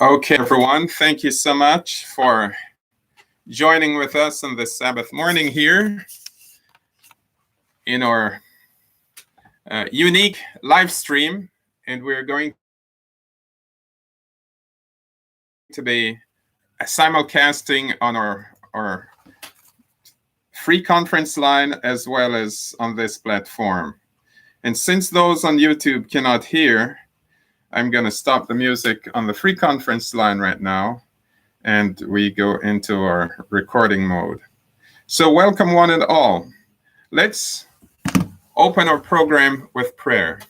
Okay, everyone, thank you so much for joining with us on this Sabbath morning here in our unique live stream. And we're going to be simulcasting on our free conference line as well as on this platform. And since those on YouTube cannot hear, I'm going to stop the music on the free conference line right now, and we go into our recording mode. So welcome one and all. Let's open our program with prayer.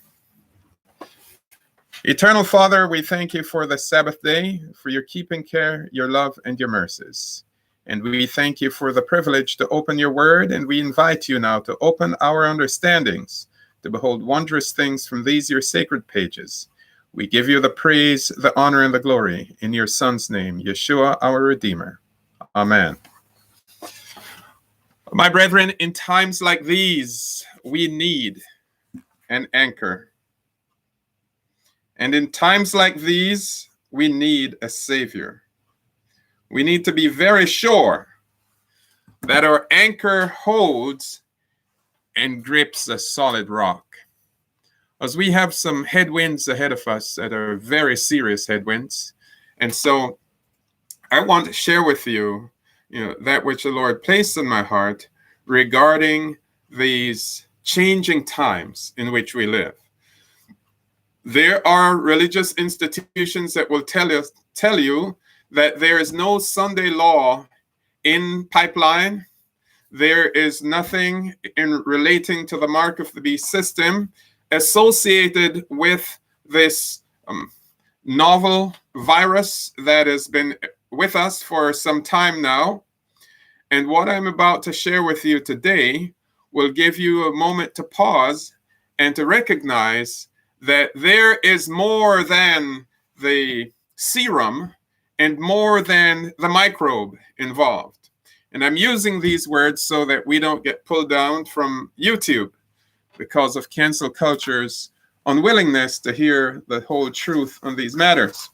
Eternal Father, we thank you for the Sabbath day, for your keeping care, your love, and your mercies. And we thank you for the privilege to open your word, and we invite you now to open our understandings, to behold wondrous things from these your sacred pages. We give you the praise, the honor, and the glory in your Son's name, Yeshua, our Redeemer. Amen. My brethren, in times like these, we need an anchor. And in times like these, we need a Savior. We need to be very sure that our anchor holds and grips a solid rock. As we have some headwinds ahead of us that are very serious headwinds. And so I want to share with you, that which the Lord placed in my heart regarding these changing times in which we live. There are religious institutions that will tell you that there is no Sunday law in pipeline. There is nothing in relating to the mark of the beast system associated with this novel virus that has been with us for some time now. And what I'm about to share with you today will give you a moment to pause and to recognize that there is more than the serum and more than the microbe involved. And I'm using these words so that we don't get pulled down from YouTube because of cancel culture's unwillingness to hear the whole truth on these matters.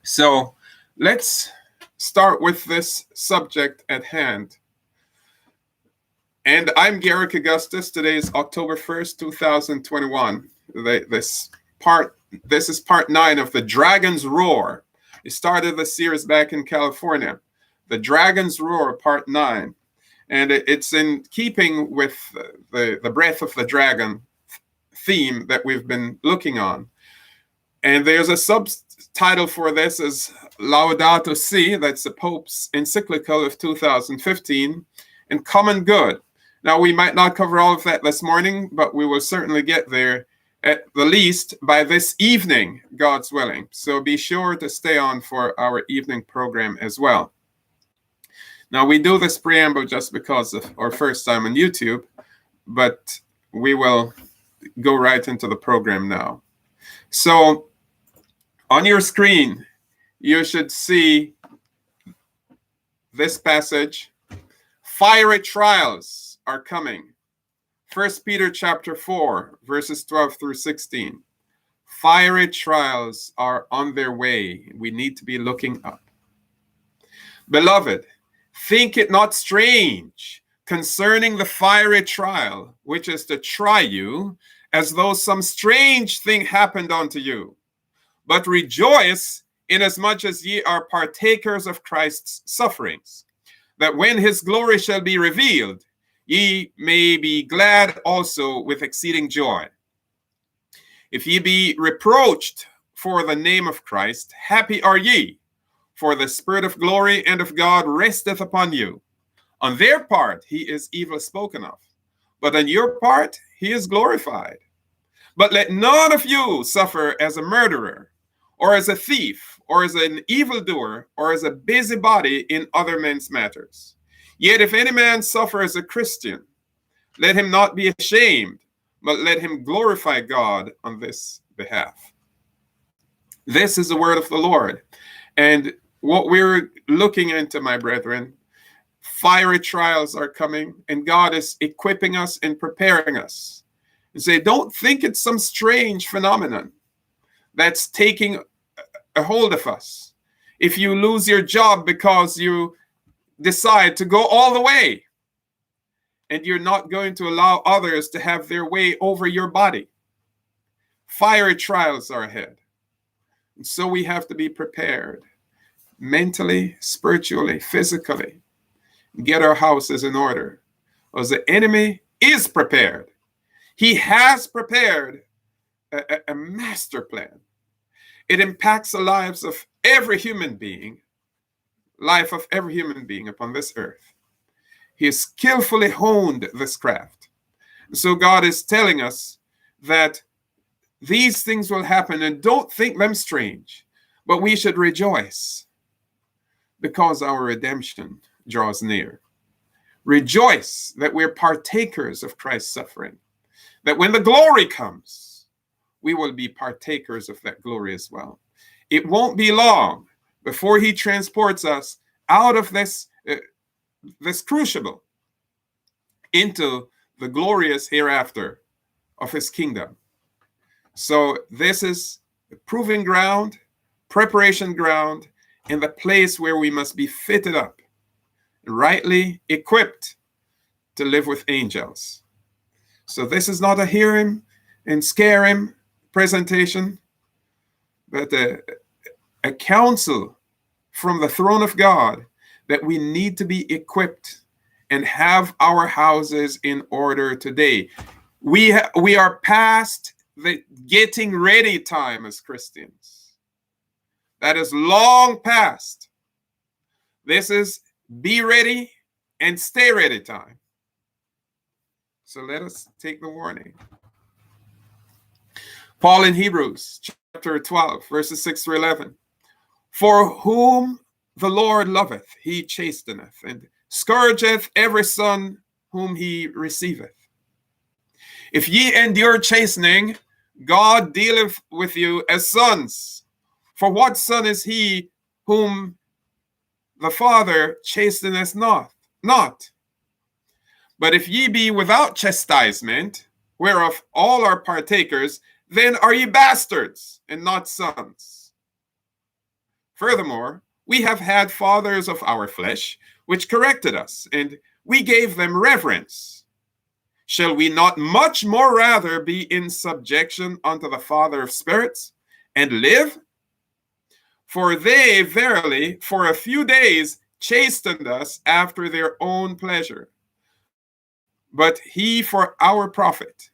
So let's start with this subject at hand. And I'm Garrick Augustus. Today is October 1st, 2021. This is part 9 of The Dragon's Roar. We started the series back in California. The Dragon's Roar, part 9. And it's in keeping with the breath of the dragon theme that we've been looking on. And there's a subtitle for this is Laudato Si, that's the Pope's encyclical of 2015, and Common Good. Now, we might not cover all of that this morning, but we will certainly get there at the least by this evening, God's willing. So be sure to stay on for our evening program as well. Now, we do this preamble just because of our first time on YouTube, but we will go right into the program now. So on your screen, you should see this passage. Fiery trials are coming. 1 Peter chapter 4, verses 12 through 16. Fiery trials are on their way. We need to be looking up. Beloved, think it not strange concerning the fiery trial, which is to try you, as though some strange thing happened unto you. But rejoice inasmuch as ye are partakers of Christ's sufferings, that when his glory shall be revealed, ye may be glad also with exceeding joy. If ye be reproached for the name of Christ, happy are ye, for the Spirit of glory and of God resteth upon you. On their part he is evil spoken of, but on your part he is glorified. But let none of you suffer as a murderer, or as a thief, or as an evildoer, or as a busybody in other men's matters. Yet if any man suffer as a Christian, let him not be ashamed, but let him glorify God on this behalf. This is the word of the Lord. And what we're looking into, my brethren, fiery trials are coming, and God is equipping us and preparing us. And say, don't think it's some strange phenomenon that's taking a hold of us. If you lose your job because you decide to go all the way, and you're not going to allow others to have their way over your body, fiery trials are ahead. And so we have to be prepared mentally, spiritually, physically, get our houses in order. Because the enemy is prepared. He has prepared a master plan. It impacts the lives of every human being, life of every human being upon this earth. He has skillfully honed this craft. So God is telling us that these things will happen, and don't think them strange, but we should rejoice because our redemption draws near. Rejoice that we're partakers of Christ's suffering, that when the glory comes, we will be partakers of that glory as well. It won't be long before he transports us out of this crucible into the glorious hereafter of his kingdom. So this is the proving ground, preparation ground, and the place where we must be fitted up, rightly equipped to live with angels. So this is not a hear him and scare him presentation, but a counsel from the throne of God that we need to be equipped and have our houses in order today. We are past the getting ready time as Christians. That is long past. This is be ready and stay ready time. So let us take the warning. Paul in Hebrews chapter 12, verses 6 through 11. For whom the Lord loveth, he chasteneth, and scourgeth every son whom he receiveth. If ye endure chastening, God dealeth with you as sons. For what son is he whom the Father chasteneth not? But if ye be without chastisement, whereof all are partakers, then are ye bastards and not sons. Furthermore, we have had fathers of our flesh, which corrected us, and we gave them reverence. Shall we not much more rather be in subjection unto the Father of spirits, and live? For they verily for a few days chastened us after their own pleasure, but he for our profit,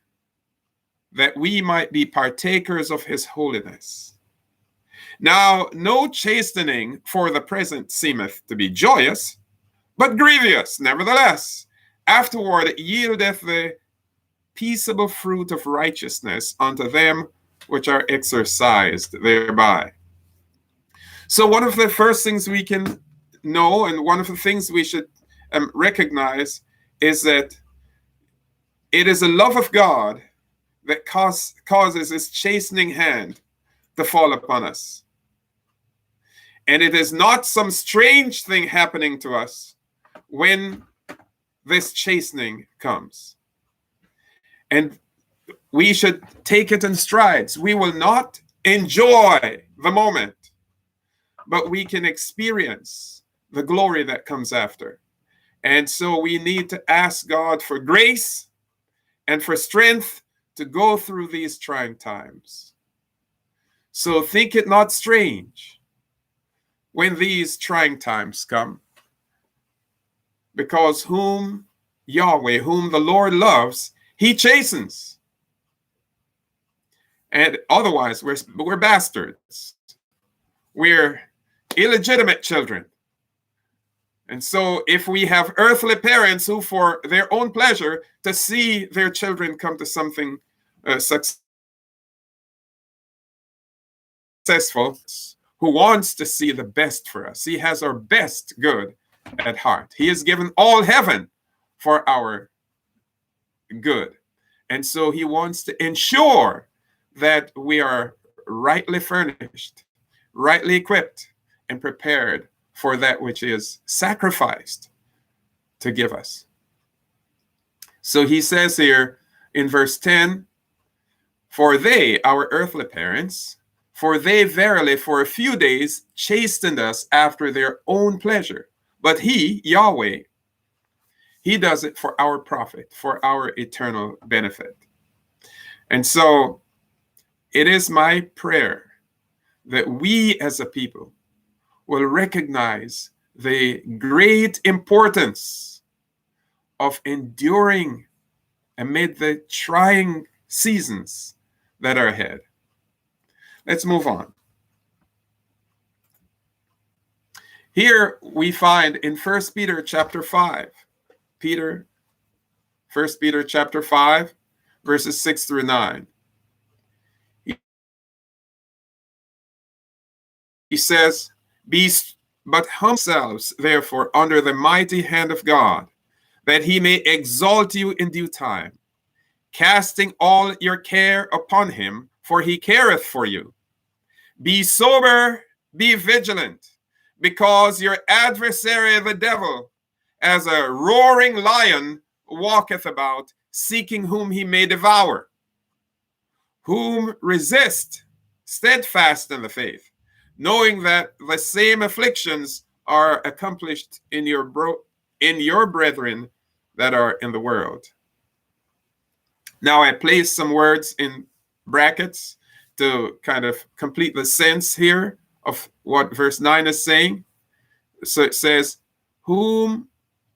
that we might be partakers of his holiness. Now no chastening for the present seemeth to be joyous, but grievous, nevertheless. Afterward it yieldeth the peaceable fruit of righteousness unto them which are exercised thereby. So one of the first things we can know, and one of the things we should recognize, is that it is the love of God that causes his chastening hand to fall upon us. And it is not some strange thing happening to us when this chastening comes. And we should take it in strides. We will not enjoy the moment, but we can experience the glory that comes after. And so we need to ask God for grace and for strength to go through these trying times. So think it not strange when these trying times come, because whom Yahweh, whom the Lord loves, he chastens. And otherwise, we're bastards. We're illegitimate children. And so if we have earthly parents who, for their own pleasure, to see their children come to something successful, who wants to see the best for us. He has our best good at heart. He has given all heaven for our good. And so he wants to ensure that we are rightly furnished, rightly equipped, and prepared for that which is sacrificed to give us. So he says here in verse 10, for they, our earthly parents, For they verily for a few days chastened us after their own pleasure. But he, Yahweh, he does it for our profit, for our eternal benefit. And so it is my prayer that we as a people will recognize the great importance of enduring amid the trying seasons that are ahead. Let's move on. Here we find in 1 Peter chapter 5, 1 Peter chapter 5, verses 6 through 9. He says, but humble yourselves, therefore, under the mighty hand of God, that he may exalt you in due time, casting all your care upon him, for he careth for you. Be sober, be vigilant, because your adversary the devil, as a roaring lion, walketh about, seeking whom he may devour. Whom resist, steadfast in the faith, knowing that the same afflictions are accomplished in your brethren that are in the world. Now I place some words in brackets to kind of complete the sense here of what verse 9 is saying. So it says, whom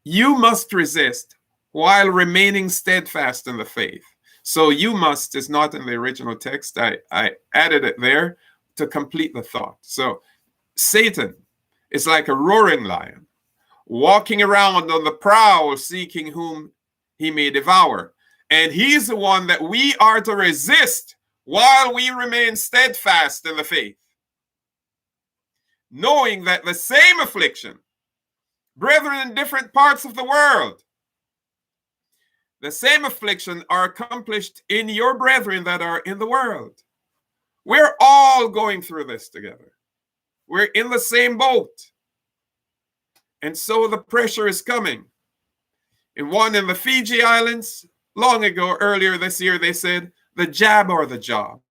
you must resist while remaining steadfast in the faith. So you must is not in the original text. I added it there to complete the thought. So Satan is like a roaring lion, walking around on the prowl, seeking whom he may devour. And he's the one that we are to resist while we remain steadfast in the faith, knowing that the same affliction, brethren in different parts of the world, the same affliction are accomplished in your brethren that are in the world. We're all going through this together. We're in the same boat. And so the pressure is coming. In the Fiji Islands, long ago, earlier this year, they said, the jab or the job.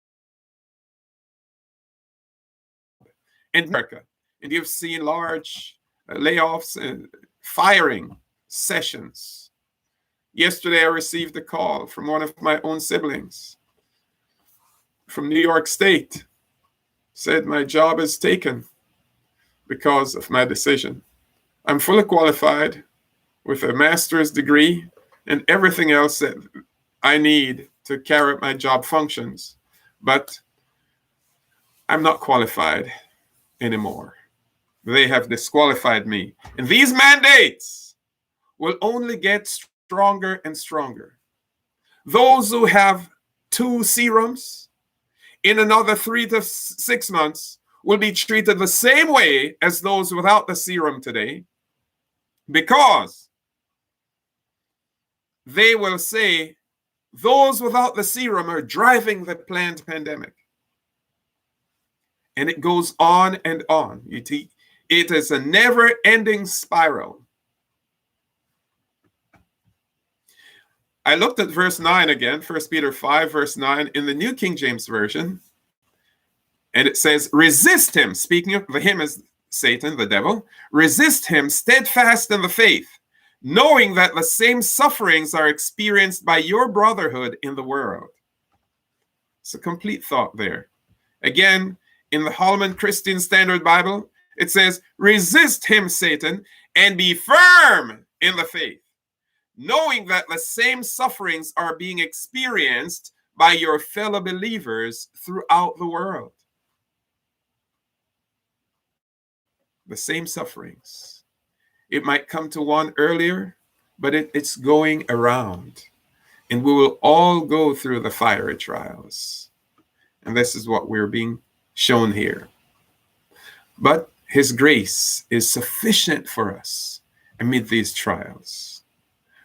In America, and you've seen large layoffs and firing sessions. Yesterday, I received a call from one of my own siblings from New York State. Said my job is taken because of my decision. I'm fully qualified with a master's degree and everything else that I need to carry out my job functions, but I'm not qualified anymore. They have disqualified me. And these mandates will only get stronger and stronger. Those who have 2 serums in another 3 to 6 months will be treated the same way as those without the serum today, because they will say those without the serum are driving the planned pandemic. And it goes on and on. It is a never-ending spiral. I looked at verse 9 again, 1 Peter 5, verse 9, in the New King James Version. And it says, resist him, speaking of him as Satan, the devil, resist him steadfast in the faith, knowing that the same sufferings are experienced by your brotherhood in the world. It's a complete thought there. Again, in the Holman Christian Standard Bible, it says, resist him, Satan, and be firm in the faith, knowing that the same sufferings are being experienced by your fellow believers throughout the world. The same sufferings. It might come to one earlier, but it's going around. And we will all go through the fiery trials. And this is what we're being shown here. But his grace is sufficient for us amid these trials.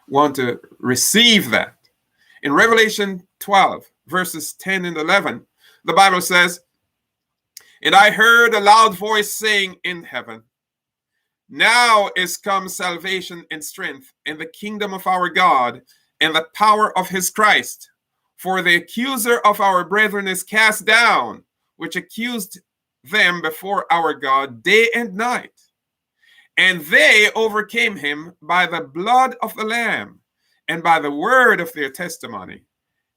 Want to receive that. In Revelation 12, verses 10 and 11, the Bible says, and I heard a loud voice saying in heaven, now is come salvation and strength and the kingdom of our God and the power of his Christ. For the accuser of our brethren is cast down, which accused them before our God day and night. And they overcame him by the blood of the Lamb and by the word of their testimony.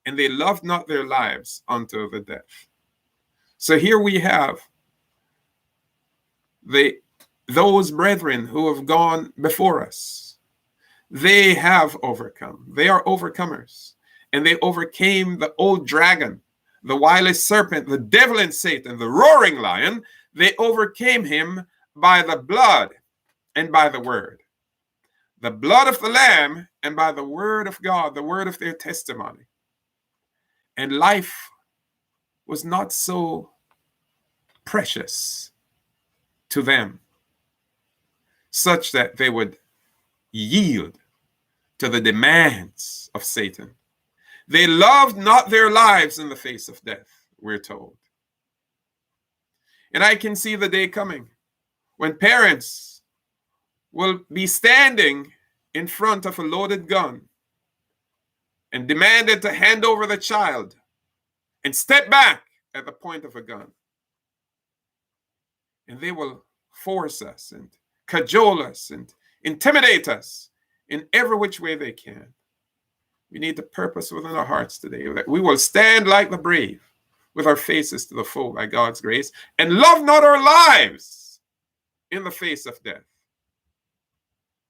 And they loved not their lives unto the death. So here we have those brethren who have gone before us. They have overcome. They are overcomers. And they overcame the old dragon, the wily serpent, the devil and Satan, the roaring lion. They overcame him by the blood and by the word. The blood of the Lamb and by the word of God, the word of their testimony. And life was not so precious to them, such that they would yield to the demands of Satan. They loved not their lives in the face of death, we're told. And I can see the day coming when parents will be standing in front of a loaded gun and demanded to hand over the child and step back at the point of a gun. And they will force us and cajole us and intimidate us in every which way they can. We need the purpose within our hearts today that we will stand like the brave with our faces to the foe by God's grace and love not our lives in the face of death.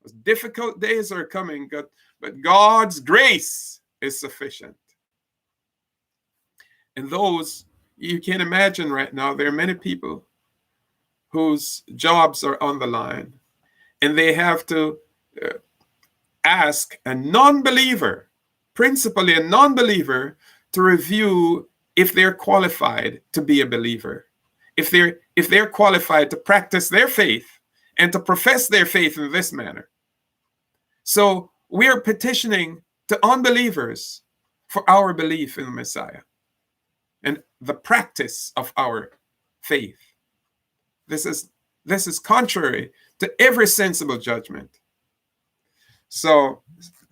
Those difficult days are coming, but God's grace is sufficient. And those, you can imagine right now, there are many people whose jobs are on the line, and they have to ask a non-believer, principally a non-believer, to review if they're qualified to be a believer, if they're qualified to practice their faith and to profess their faith in this manner. So we're petitioning to unbelievers for our belief in the Messiah and the practice of our faith. This is contrary to every sensible judgment. So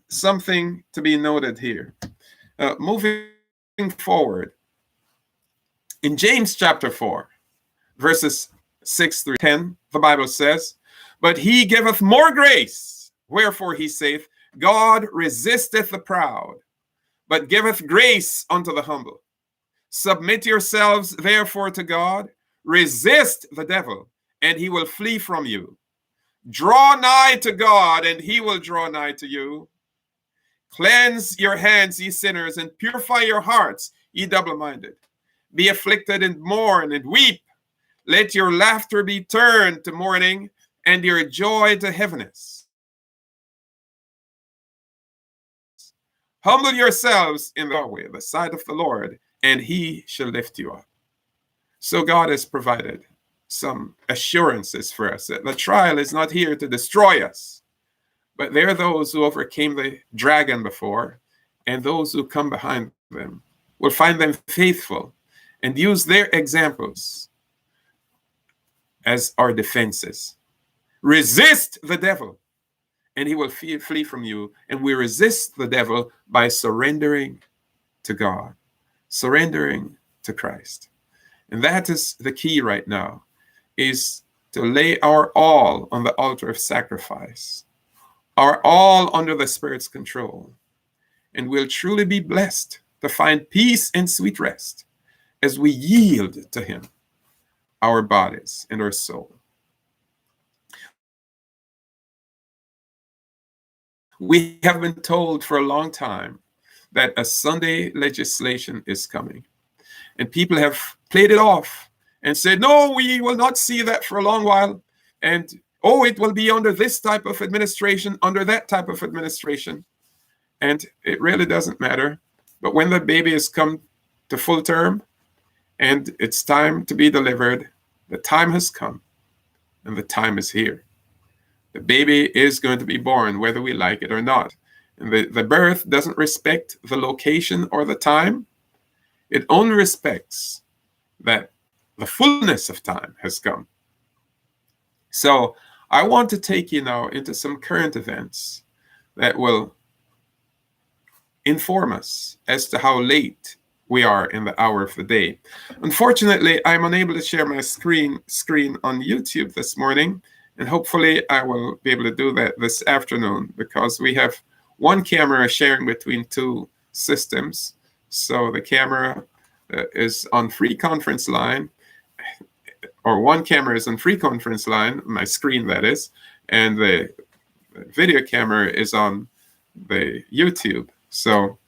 something to be noted here. Moving forward, in James chapter 4, verses 6 through 10, the Bible says, "But he giveth more grace, wherefore he saith, God resisteth the proud, but giveth grace unto the humble. Submit yourselves therefore to God, resist the devil, and he will flee from you. Draw nigh to God, and he will draw nigh to you. Cleanse your hands, ye sinners, and purify your hearts, ye double-minded. Be afflicted and mourn and weep. Let your laughter be turned to mourning, and your joy to heaviness. Humble yourselves in the way, the sight of the Lord, and he shall lift you up." So God has provided some assurances for us that the trial is not here to destroy us, but there are those who overcame the dragon before, and those who come behind them will find them faithful and use their examples as our defenses. Resist the devil, and he will flee from you. And we resist the devil by surrendering to God, surrendering to Christ. And that is the key right now, is to lay our all on the altar of sacrifice, our all under the Spirit's control. And we'll truly be blessed to find peace and sweet rest as we yield to him our bodies and our soul. We have been told for a long time that a Sunday legislation is coming. And people have played it off and said, no, we will not see that for a long while. And, oh, it will be under this type of administration, under that type of administration. And it really doesn't matter. But when the baby has come to full term and it's time to be delivered, the time has come and the time is here. The baby is going to be born, whether we like it or not. And the birth doesn't respect the location or the time. It only respects that the fullness of time has come. So I want to take you now into some current events that will inform us as to how late we are in the hour of the day. Unfortunately, I'm unable to share my screen on YouTube this morning, and hopefully I will be able to do that this afternoon, because we have one camera sharing between two systems. So the camera is on free conference line, or one camera is on free conference line, my screen that is, and the video camera is on the YouTube. So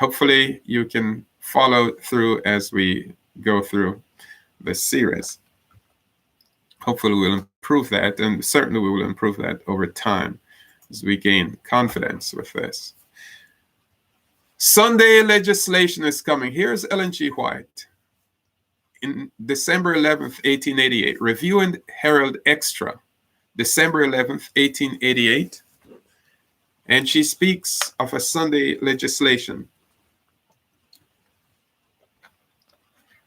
hopefully you can follow through as we go through this series. Hopefully we'll improve that, and certainly we will improve that over time as we gain confidence with this. Sunday legislation is coming. Here's Ellen G. White in December 11th, 1888. Review and Herald Extra, December 11th, 1888. And she speaks of a Sunday legislation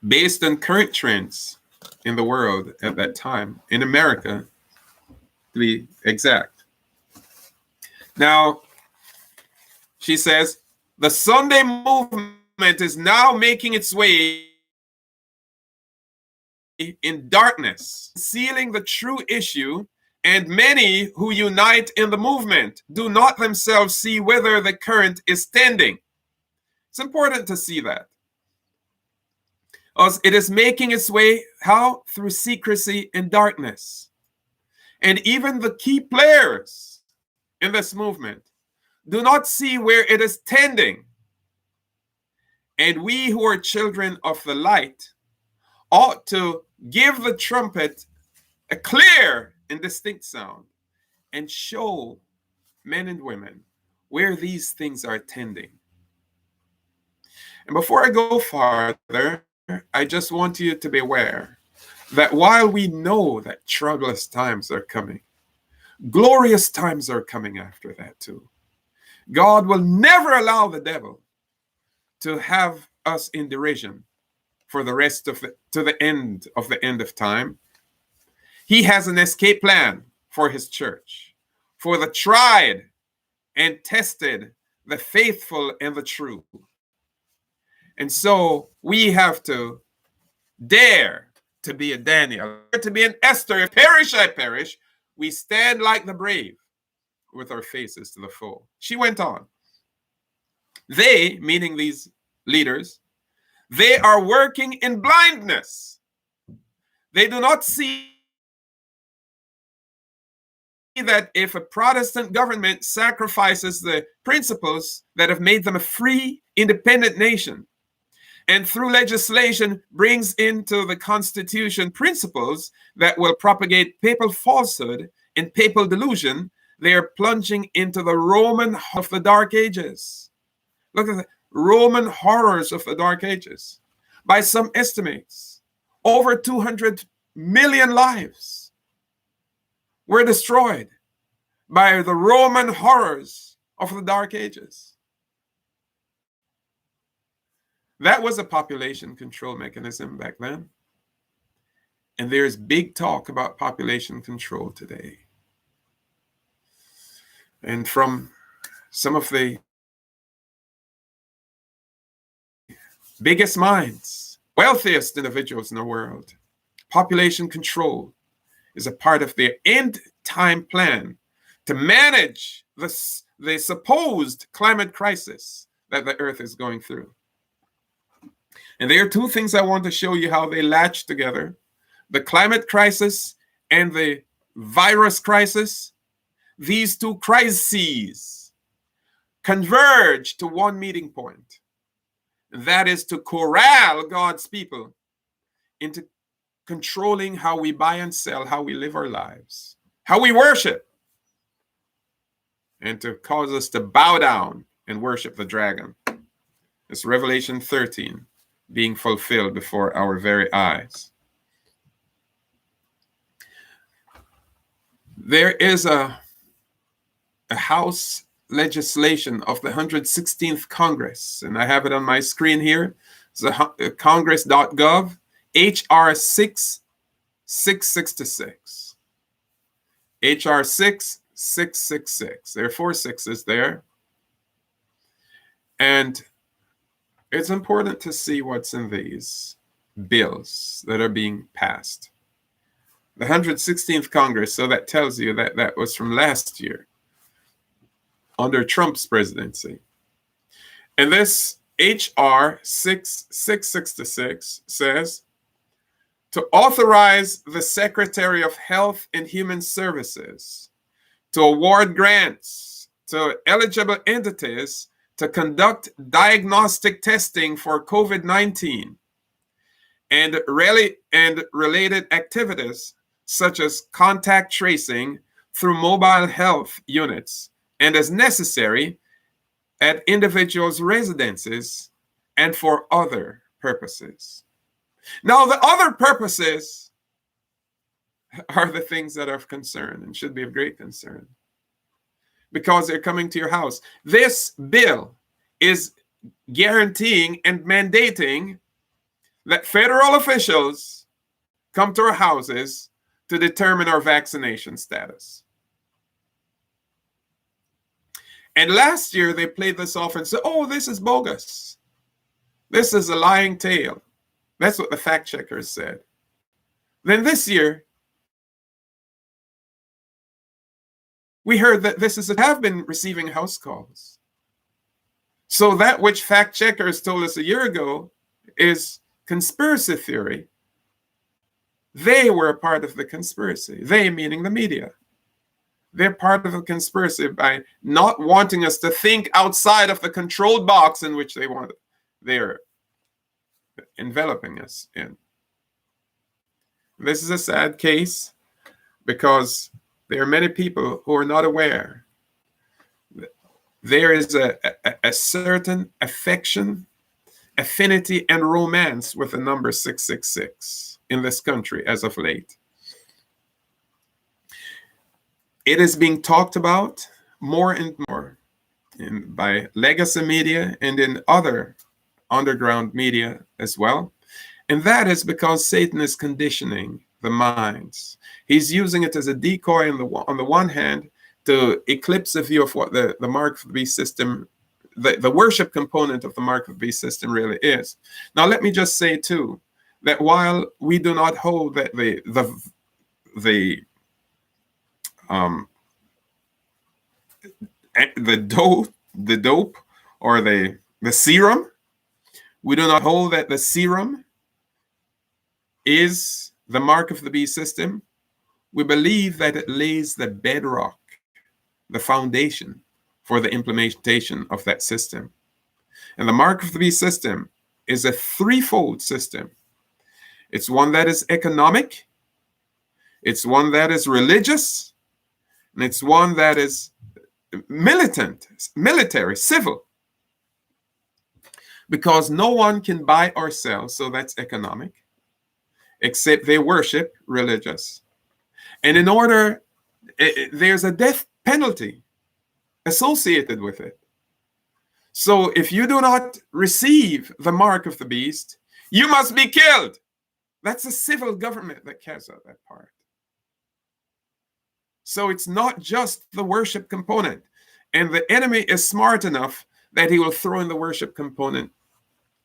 based on current trends in the world at that time, in America, to be exact. Now, she says, the Sunday movement is now making its way in darkness, concealing the true issue, and many who unite in the movement do not themselves see whither the current is tending. It's important to see that. As it is making its way, how? Through secrecy and darkness. And even the key players in this movement do not see where it is tending. And we who are children of the light ought to give the trumpet a clear and distinct sound and show men and women where these things are tending. And before I go farther, I just want you to be aware that while we know that troublous times are coming, glorious times are coming after that too. God will never allow the devil to have us in derision for the rest of to the end of time. He has an escape plan for his church, for the tried and tested, the faithful and the true. And so we have to dare to be a Daniel, to be an Esther. If perish I perish, we stand like the brave with our faces to the foe. She went on. They, meaning these leaders, they are working in blindness. They do not see that if a Protestant government sacrifices the principles that have made them a free, independent nation, and through legislation brings into the Constitution principles that will propagate papal falsehood and papal delusion, they are plunging into the Roman of the Dark Ages. Look at the Roman horrors of the Dark Ages. By some estimates, over 200 million lives were destroyed by the Roman horrors of the Dark Ages. That was a population control mechanism back then. And there's big talk about population control today. And from some of the biggest minds, wealthiest individuals in the world, population control is a part of their end time plan to manage the supposed climate crisis that the earth is going through. And there are two things I want to show you how they latch together. The climate crisis and the virus crisis. These two crises converge to one meeting point. And that is to corral God's people into controlling how we buy and sell, how we live our lives, how we worship, and to cause us to bow down and worship the dragon. It's Revelation 13 being fulfilled before our very eyes. There is a House legislation of the 116th Congress, and I have it on my screen here. It's congress.gov, HR 6666. HR 6666. There are 4 sixes there. And It's important to see what's in these bills that are being passed. The 116th Congress, so that tells you that that was from last year, under Trump's presidency. And this H.R. 6666 says, to authorize the Secretary of Health and Human Services to award grants to eligible entities to conduct diagnostic testing for COVID-19 and related activities such as contact tracing through mobile health units and as necessary at individuals' residences and for other purposes. Now, the other purposes are the things that are of concern and should be of great concern because they're coming to your house. This bill is guaranteeing and mandating that federal officials come to our houses to determine our vaccination status. And last year, they played this off and said, oh, this is bogus. This is a lying tale. That's what the fact checkers said. Then this year, we heard that have been receiving house calls. So that which fact checkers told us a year ago is conspiracy theory. They were a part of the conspiracy. They meaning the media. They're part of the conspiracy by not wanting us to think outside of the controlled box in which they're enveloping us in. This is a sad case because there are many people who are not aware. There is a certain affection, affinity, and romance with the number 666 in this country as of late. It is being talked about more and more by legacy media and in other underground media as well. And that is because Satan is conditioning the minds. He's using it as a decoy on the one hand to eclipse the view of what the mark of the beast system, the worship component of the mark of the beast system really is. Now, let me just say too, that while we do not hold that the dope or the serum, we do not hold that the serum is the mark of the beast system. We believe that it lays the bedrock, the foundation for the implementation of that system. And the mark of the beast system is a threefold system. It's one that is economic, it's one that is religious, and it's one that is militant, military, civil. Because no one can buy or sell, so that's economic, except they worship, religious. And in order, there's a death penalty associated with it. So if you do not receive the mark of the beast, you must be killed. That's a civil government that carries out that part. So it's not just the worship component. And the enemy is smart enough that he will throw in the worship component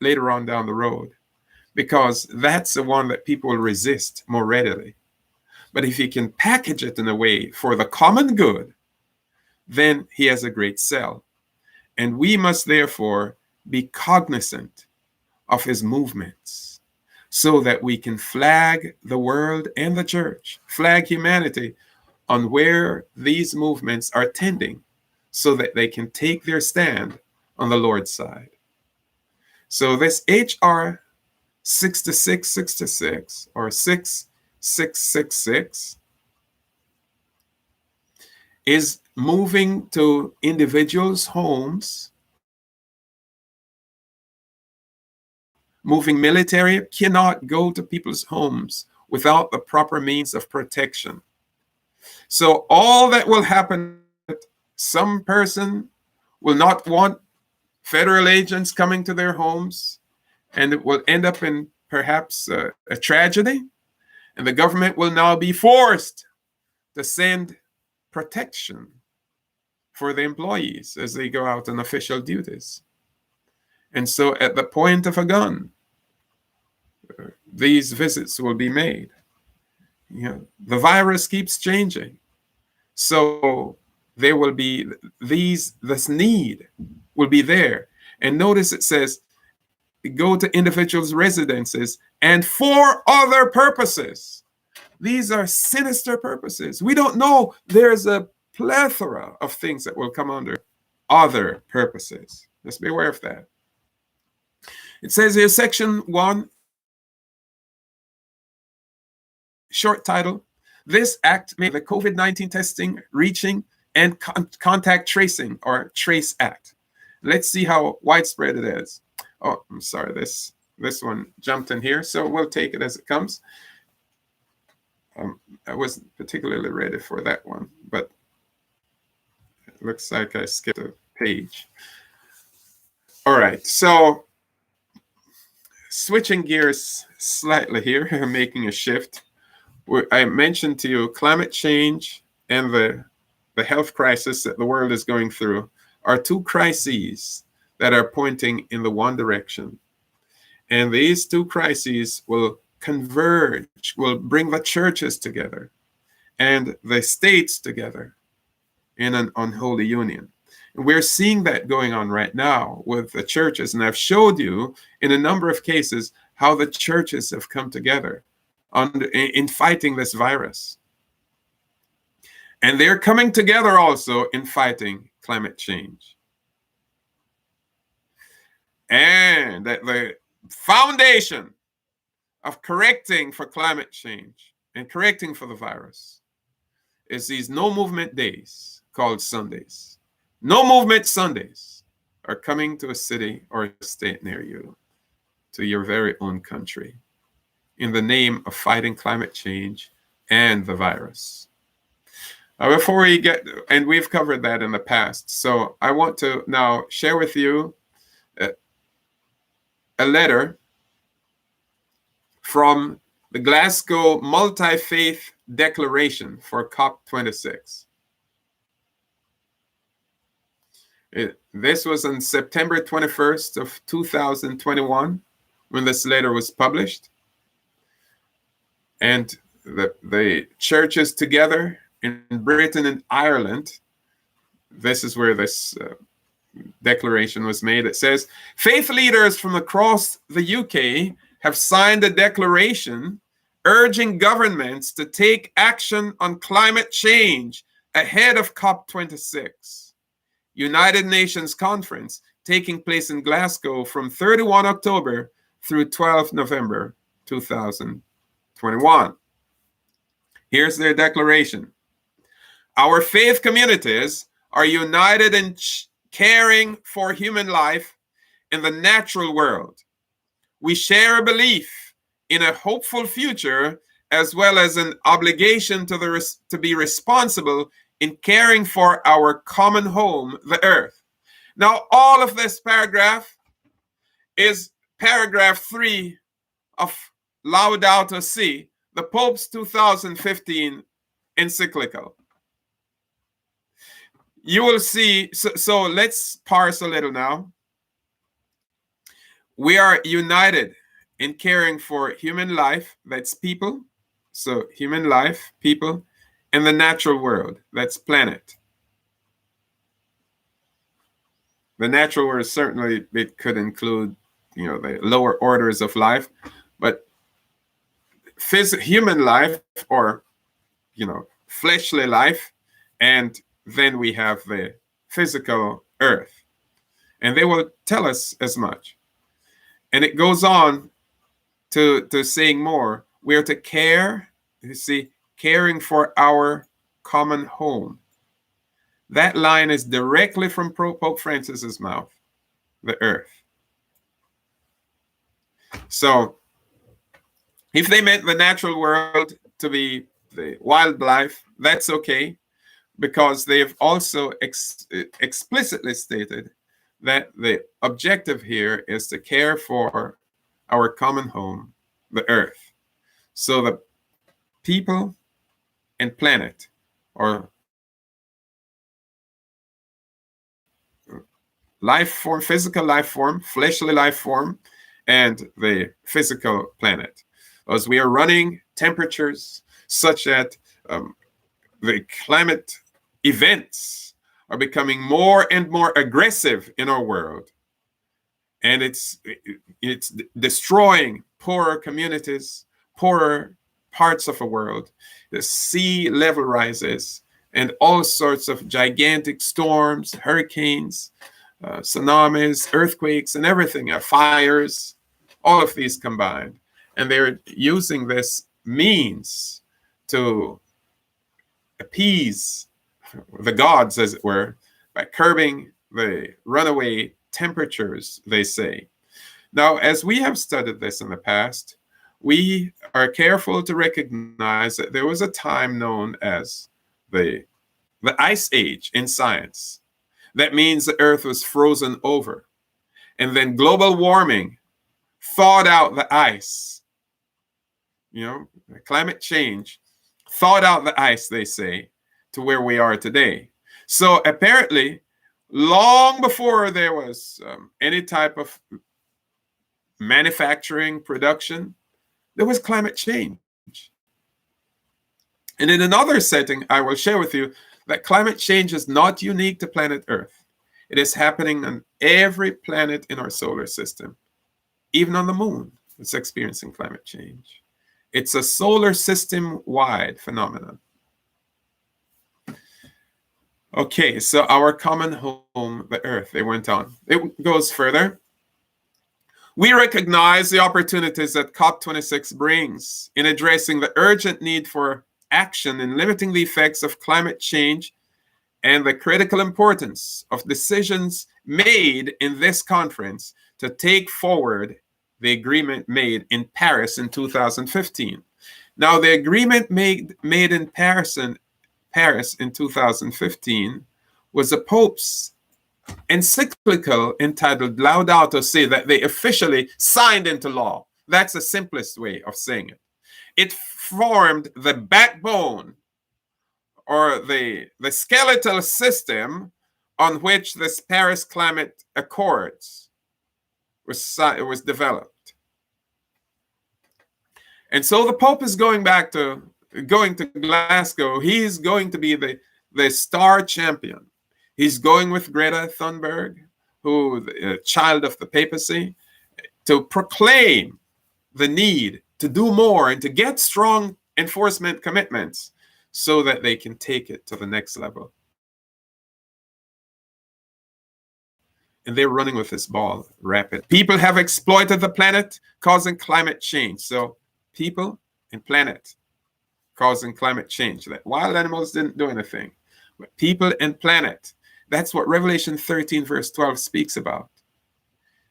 later on down the road, because that's the one that people will resist more readily. But if he can package it in a way for the common good, then he has a great sell. And we must therefore be cognizant of his movements so that we can flag the world and the church, flag humanity on where these movements are tending, so that they can take their stand on the Lord's side. So this H.R. 6666 or 6666 is moving to individuals' homes. Moving military cannot go to people's homes without the proper means of protection. So all that will happen, some person will not want federal agents coming to their homes, and it will end up in perhaps a tragedy, and the government will now be forced to send protection for the employees as they go out on official duties. And so at the point of a gun, these visits will be made. The virus keeps changing. So there will be this need will be there. And notice it says, go to individuals' residences and for other purposes. These are sinister purposes. We don't know. There's a plethora of things that will come under other purposes. Let's be aware of that. It says here, section 1, short title, this act made the COVID-19 testing, reaching, and contact tracing, or TRACE Act. Let's see how widespread it is. Oh, I'm sorry, this one jumped in here, so we'll take it as it comes. I wasn't particularly ready for that one, but it looks like I skipped a page. All right, so switching gears slightly here, making a shift. I mentioned to you climate change and the health crisis that the world is going through are two crises that are pointing in the one direction. And these two crises will converge, will bring the churches together and the states together in an unholy union. And we're seeing that going on right now with the churches. And I've showed you in a number of cases how the churches have come together in fighting this virus. And they're coming together also in fighting climate change. And that the foundation of correcting for climate change and correcting for the virus is these no movement days called Sundays. No movement Sundays are coming to a city or a state near you, to your very own country, in the name of fighting climate change and the virus. Before we get, and we've covered that in the past, so I want to now share with you a letter from the Glasgow Multi-Faith Declaration for COP26. This was on September 21st of 2021 when this letter was published. And the churches together in Britain and Ireland, this is where this declaration was made. It says, faith leaders from across the UK have signed a declaration urging governments to take action on climate change ahead of COP26, United Nations conference taking place in Glasgow from 31 October through 12 November 2021. Here's their declaration. Our faith communities are united in caring for human life in the natural world. We share a belief in a hopeful future as well as an obligation to be responsible in caring for our common home, the earth. Now, all of this paragraph is paragraph 3 of Laudato Si, the Pope's 2015 encyclical. You will see, so let's parse a little now. We are united in caring for human life, that's people. So human life, people, and the natural world, that's planet. The natural world, certainly it could include, the lower orders of life, but human life or, fleshly life, and then we have the physical earth. And they will tell us as much. And it goes on to saying more. We are to care, caring for our common home. That line is directly from Pope Francis's mouth, the earth. So if they meant the natural world to be the wildlife, that's okay, because they've also explicitly stated that the objective here is to care for our common home, the earth. So the people and planet, or life form, physical life form, fleshly life form, and the physical planet. As we are running temperatures such that the climate events are becoming more and more aggressive in our world, and it's destroying poorer communities, poorer parts of the world. The sea level rises, and all sorts of gigantic storms, hurricanes, tsunamis, earthquakes, and everything, fires, all of these combined. And they're using this means to appease the gods, as it were, by curbing the runaway temperatures, they say. Now, as we have studied this in the past, we are careful to recognize that there was a time known as the Ice Age in science. That means the Earth was frozen over. And then global warming thawed out the ice. Climate change thawed out the ice, they say, to where we are today. So apparently, long before there was any type of manufacturing production, there was climate change. And in another setting, I will share with you that climate change is not unique to planet Earth. It is happening on every planet in our solar system. Even on the moon, it's experiencing climate change. It's a solar system-wide phenomenon. Okay, so our common home, the Earth, they went on. It goes further. We recognize the opportunities that COP26 brings in addressing the urgent need for action in limiting the effects of climate change and the critical importance of decisions made in this conference to take forward the agreement made in Paris in 2015. Now, the agreement made in Paris in 2015 was the Pope's encyclical entitled Laudato Si, that they officially signed into law. That's the simplest way of saying it. It formed the backbone or the skeletal system on which this Paris Climate Accords was developed. And so the Pope is going to Glasgow. He's going to be the star champion. He's going with Greta Thunberg, who the child of the papacy, to proclaim the need to do more and to get strong enforcement commitments so that they can take it to the next level. And they're running with this ball rapid. People have exploited the planet, causing climate change. So people and planet causing climate change. That wild animals didn't do anything. But people and planet, that's what Revelation 13 verse 12 speaks about.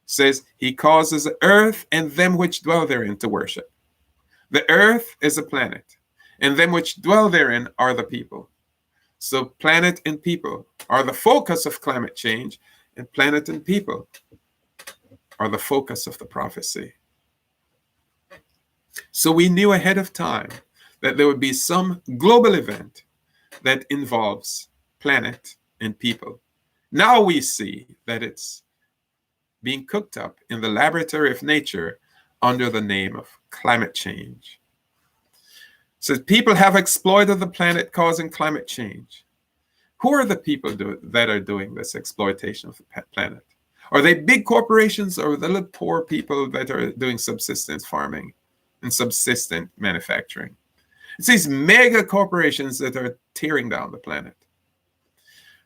It says, he causes the earth and them which dwell therein to worship. The earth is a planet, and them which dwell therein are the people. So planet and people are the focus of climate change, and planet and people are the focus of the prophecy. So we knew ahead of time that there would be some global event that involves planet and people. Now we see that it's being cooked up in the laboratory of nature under the name of climate change. So people have exploited the planet, causing climate change. Who are the people that are doing this exploitation of the planet? Are they big corporations, or the little poor people that are doing subsistence farming and subsistent manufacturing? It's these mega corporations that are tearing down the planet.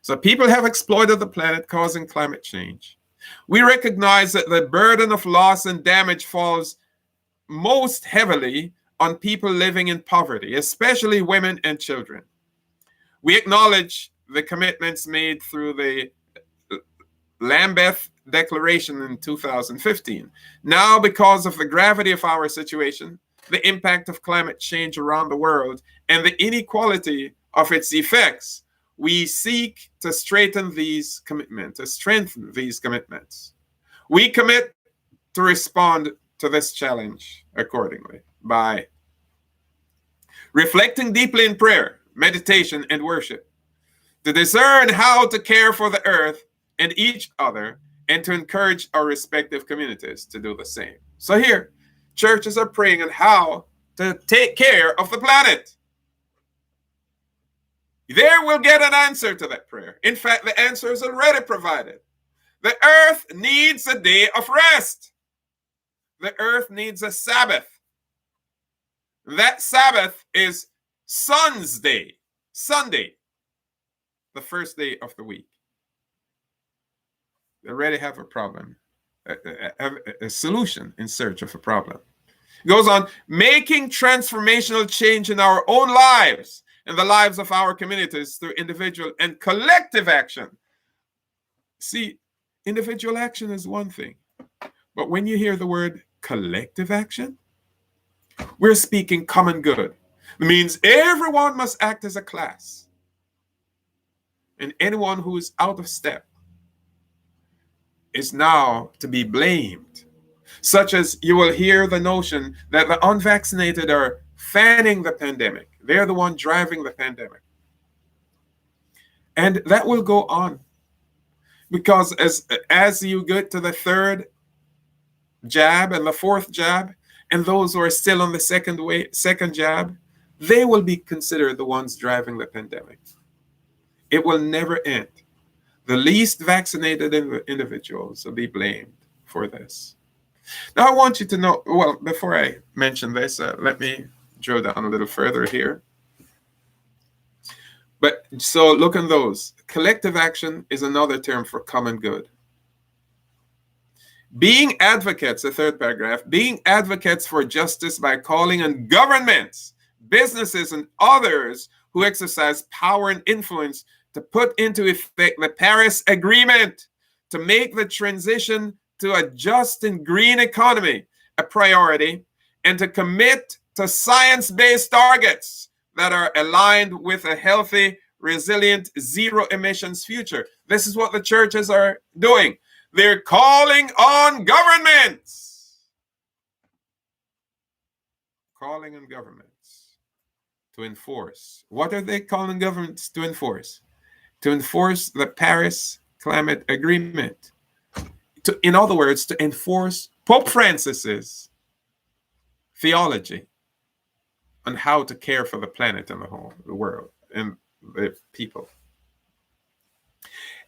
So people have exploited the planet, causing climate change. We recognize that the burden of loss and damage falls most heavily on people living in poverty, especially women and children. We acknowledge the commitments made through the Lambeth Declaration in 2015. Now, because of the gravity of our situation, the impact of climate change around the world, and the inequality of its effects, we seek to strengthen these commitments. We commit to respond to this challenge accordingly by reflecting deeply in prayer, meditation, and worship, to discern how to care for the earth and each other, and to encourage our respective communities to do the same. So here, churches are praying on how to take care of the planet. There will get an answer to that prayer. In fact, the answer is already provided. The earth needs a day of rest. The earth needs a Sabbath. That Sabbath is Sun's Day, Sunday, the first day of the week. They already have a problem, a solution in search of a problem. It goes on, making transformational change in our own lives and the lives of our communities through individual and collective action. See, individual action is one thing, but when you hear the word collective action, we're speaking common good. It means everyone must act as a class, and anyone who is out of step is now to be blamed. Such as you will hear the notion that the unvaccinated are fanning the pandemic. They're the one driving the pandemic. And that will go on. Because as you get to the third jab and the fourth jab, and those who are still on the second jab, they will be considered the ones driving the pandemic. It will never end. The least vaccinated individuals will be blamed for this. Now, I want you to know, well, before I mention this, let me drill down a little further here. But so look at those. Collective action is another term for common good. Being advocates, the third paragraph, being advocates for justice by calling on governments, businesses, and others who exercise power and influence to put into effect the Paris Agreement, to make the transition to a just and green economy a priority, and to commit to science-based targets that are aligned with a healthy, resilient, zero emissions future. This is what the churches are doing. They're calling on governments. Calling on governments to enforce. What are they calling governments to enforce? To enforce the Paris Climate Agreement. In other words, to enforce Pope Francis's theology on how to care for the planet and the world and the people.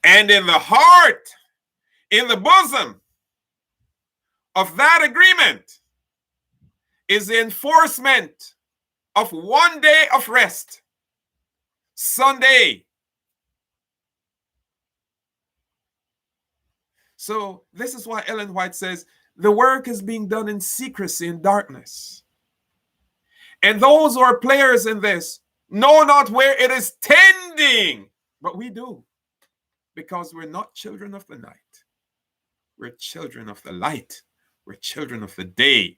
And in the heart, in the bosom of that agreement is the enforcement of 1 day of rest, Sunday. So this is why Ellen White says the work is being done in secrecy and darkness. And those who are players in this know not where it is tending, but we do, because we're not children of the night. We're children of the light. We're children of the day.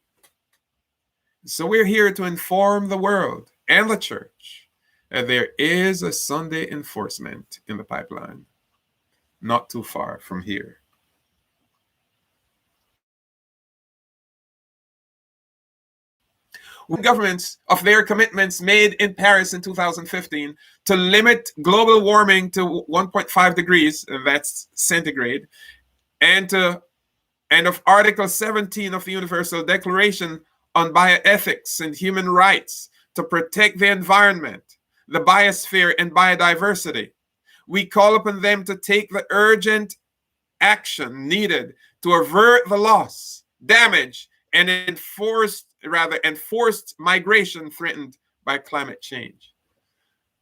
So we're here to inform the world and the church that there is a Sunday enforcement in the pipeline, not too far from here. Governments of their commitments made in Paris in 2015 to limit global warming to 1.5 degrees, that's centigrade, and of Article 17 of the Universal Declaration on Bioethics and Human Rights to protect the environment, the biosphere, and biodiversity. We call upon them to take the urgent action needed to avert the loss, damage, and enforced migration threatened by climate change.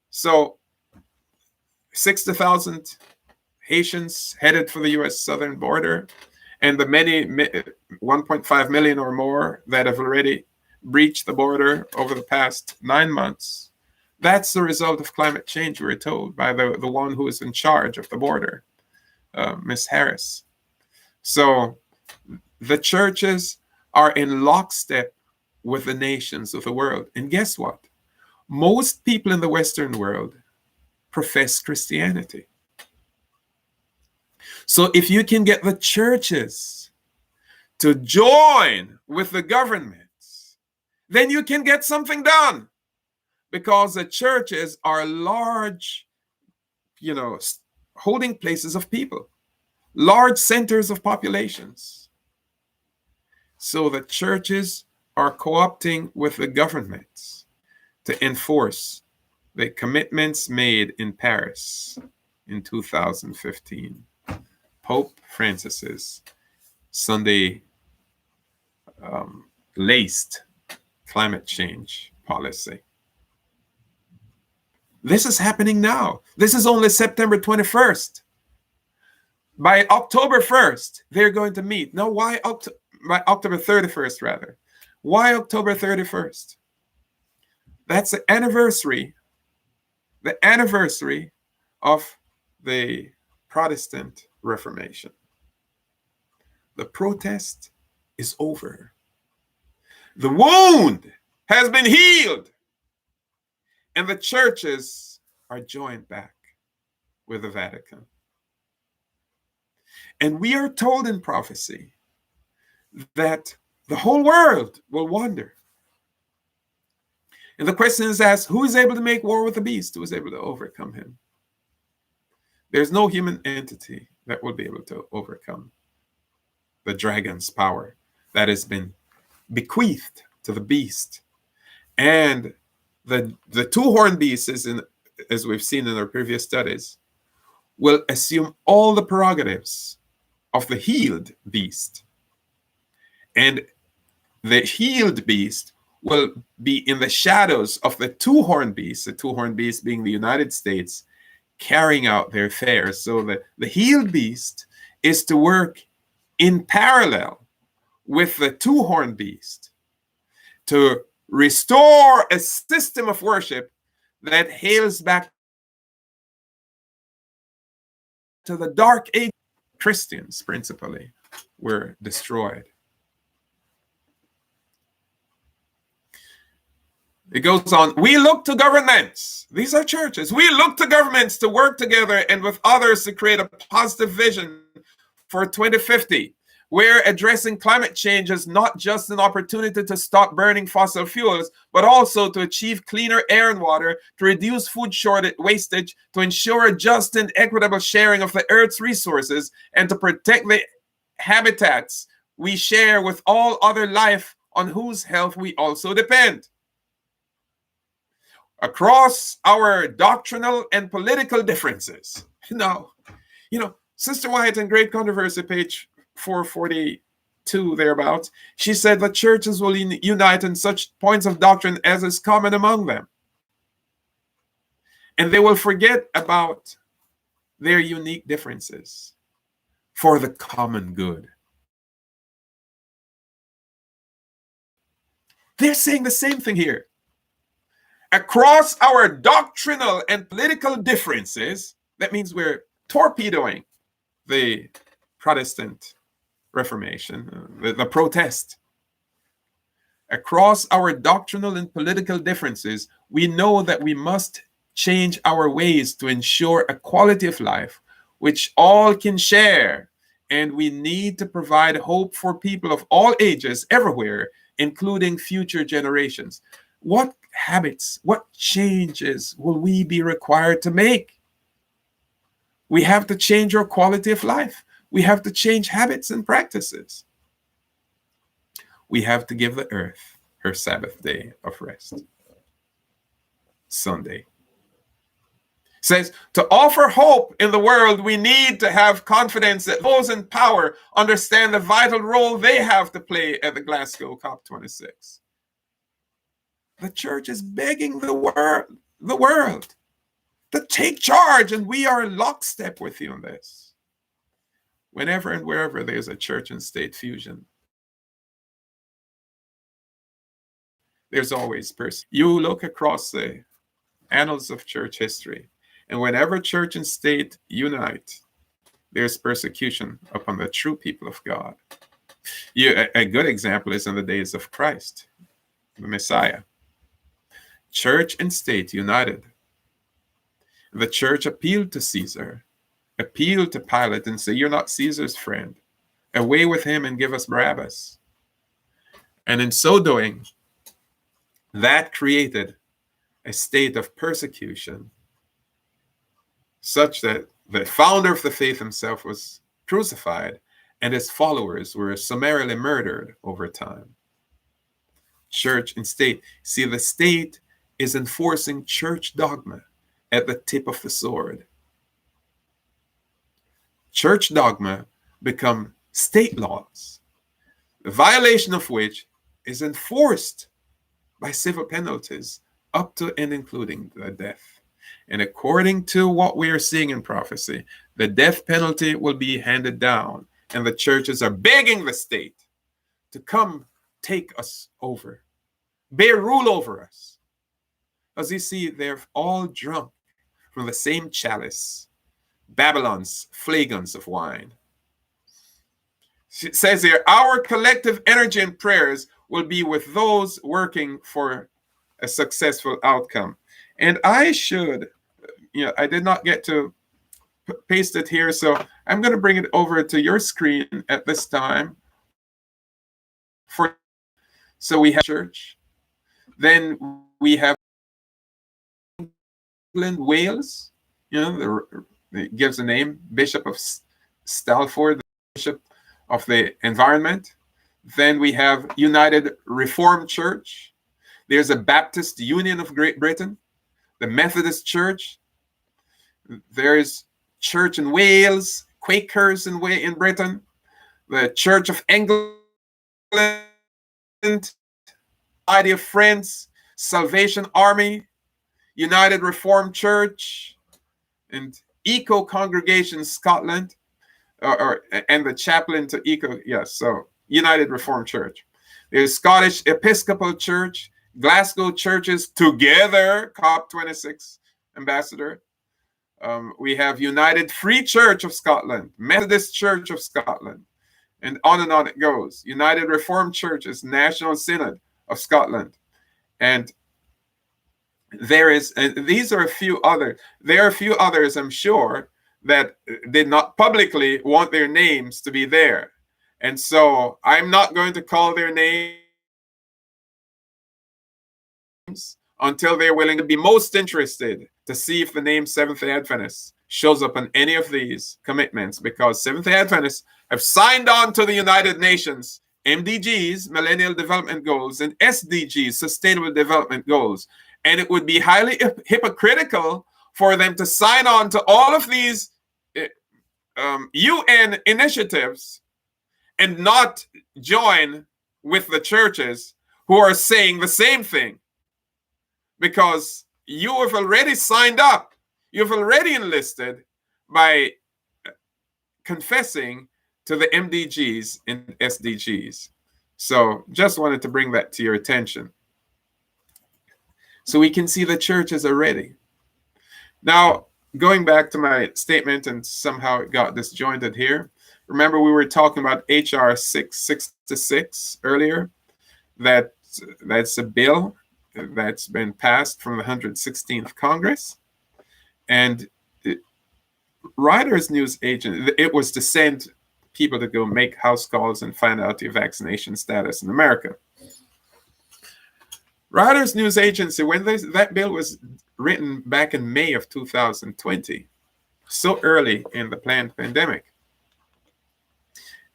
So 60,000 Haitians headed for the U.S. southern border, and the many 1.5 million or more that have already breached the border over the past 9 months. That's the result of climate change, we're told, by the one who is in charge of the border, Miss Harris. So the churches are in lockstep with the nations of the world. And guess what? Most people in the Western world profess Christianity. So if you can get the churches to join with the governments, then you can get something done. Because the churches are large, holding places of people. large centers of populations. So the churches are co-opting with the governments to enforce the commitments made in Paris in 2015. Pope Francis's Sunday laced climate change policy. This is happening now. This is only September 21st. By October 1st, they're going to meet. No, why by October 31st, rather. Why October 31st? That's the anniversary of the Protestant Reformation. The protest is over. The wound has been healed. And the churches are joined back with the Vatican. And we are told in prophecy that the whole world will wander. And the question is asked, who is able to make war with the beast? Who is able to overcome him? There's no human entity that will be able to overcome the dragon's power that has been bequeathed to the beast. And the two-horned beast, as we've seen in our previous studies, will assume all the prerogatives of the healed beast. And the healed beast will be in the shadows of the two-horned beast, the two-horned beast being the United States, carrying out their affairs. So the healed beast is to work in parallel with the two-horned beast to restore a system of worship that hails back to the dark age. Christians, principally, were destroyed. It goes on, we look to governments. These are churches. We look to governments to work together and with others to create a positive vision for 2050. Where addressing climate change is not just an opportunity to stop burning fossil fuels, but also to achieve cleaner air and water, to reduce food shortage wastage, to ensure a just and equitable sharing of the Earth's resources, and to protect the habitats we share with all other life on whose health we also depend. Across our doctrinal and political differences. Now, Sister Wyatt in Great Controversy, page 442 thereabouts, she said that churches will unite in such points of doctrine as is common among them. And they will forget about their unique differences for the common good. They're saying the same thing here. Across our doctrinal and political differences, that means we're torpedoing the Protestant Reformation, the protest. Across our doctrinal and political differences, we know that we must change our ways to ensure a quality of life which all can share, and we need to provide hope for people of all ages everywhere, including future generations. What habits, what changes will we be required to make? We have to change our quality of life. We have to change habits and practices. We have to give the earth her Sabbath day of rest. Sunday. Says, to offer hope in the world, we need to have confidence that those in power understand the vital role they have to play at the Glasgow COP26. The church is begging the world to take charge, and we are in lockstep with you on this. Whenever and wherever there's a church and state fusion, there's always person. You look across the annals of church history, and whenever church and state unite, there's persecution upon the true people of God. A good example is in the days of Christ, the Messiah. Church and state united. The church appealed to Caesar, appealed to Pilate and say, you're not Caesar's friend. Away with him and give us Barabbas. And in so doing, that created a state of persecution such that the founder of the faith himself was crucified, and his followers were summarily murdered over time. Church and state. See, the state is enforcing church dogma at the tip of the sword. Church dogma become state laws, the violation of which is enforced by civil penalties up to and including the death. And according to what we are seeing in prophecy, the death penalty will be handed down, and the churches are begging the state to come take us over, bear rule over us. As you see, they're all drunk from the same chalice, Babylon's flagons of wine. It says here, our collective energy and prayers will be with those working for a successful outcome. And I should, I did not get to paste it here, so I'm going to bring it over to your screen at this time. So we have church, then we have England, Wales, it gives a name, Bishop of Stalford, the Bishop of the Environment. Then we have United Reformed Church. There's a Baptist Union of Great Britain, the Methodist Church. There's Church in Wales, Quakers in Britain, the Church of England, Society of Friends, Salvation Army, United Reformed Church, and Eco Congregation Scotland, and the chaplain to Eco, yes, so United Reformed Church. There's Scottish Episcopal Church, Glasgow Churches Together, COP26 ambassador. We have United Free Church of Scotland, Methodist Church of Scotland, and on it goes. United Reformed Churches, National Synod of Scotland. And there are a few others, I'm sure, that did not publicly want their names to be there. And so I'm not going to call their names until they're willing to be most interested to see if the name Seventh-day Adventists shows up on any of these commitments, because Seventh-day Adventists have signed on to the United Nations MDGs, Millennial Development Goals, and SDGs, Sustainable Development Goals. And it would be highly hypocritical for them to sign on to all of these UN initiatives and not join with the churches who are saying the same thing. Because you have already signed up, you've already enlisted by confessing to the MDGs and SDGs. So just wanted to bring that to your attention. So we can see the churches are ready. Now, going back to my statement, and somehow it got disjointed here. Remember, we were talking about HR 666 earlier. That's a bill that's been passed from the 116th Congress. And Reuters news agent, it was to send people to go make house calls and find out your vaccination status in America. Reuters news agency, when that bill was written back in May of 2020, so early in the planned pandemic.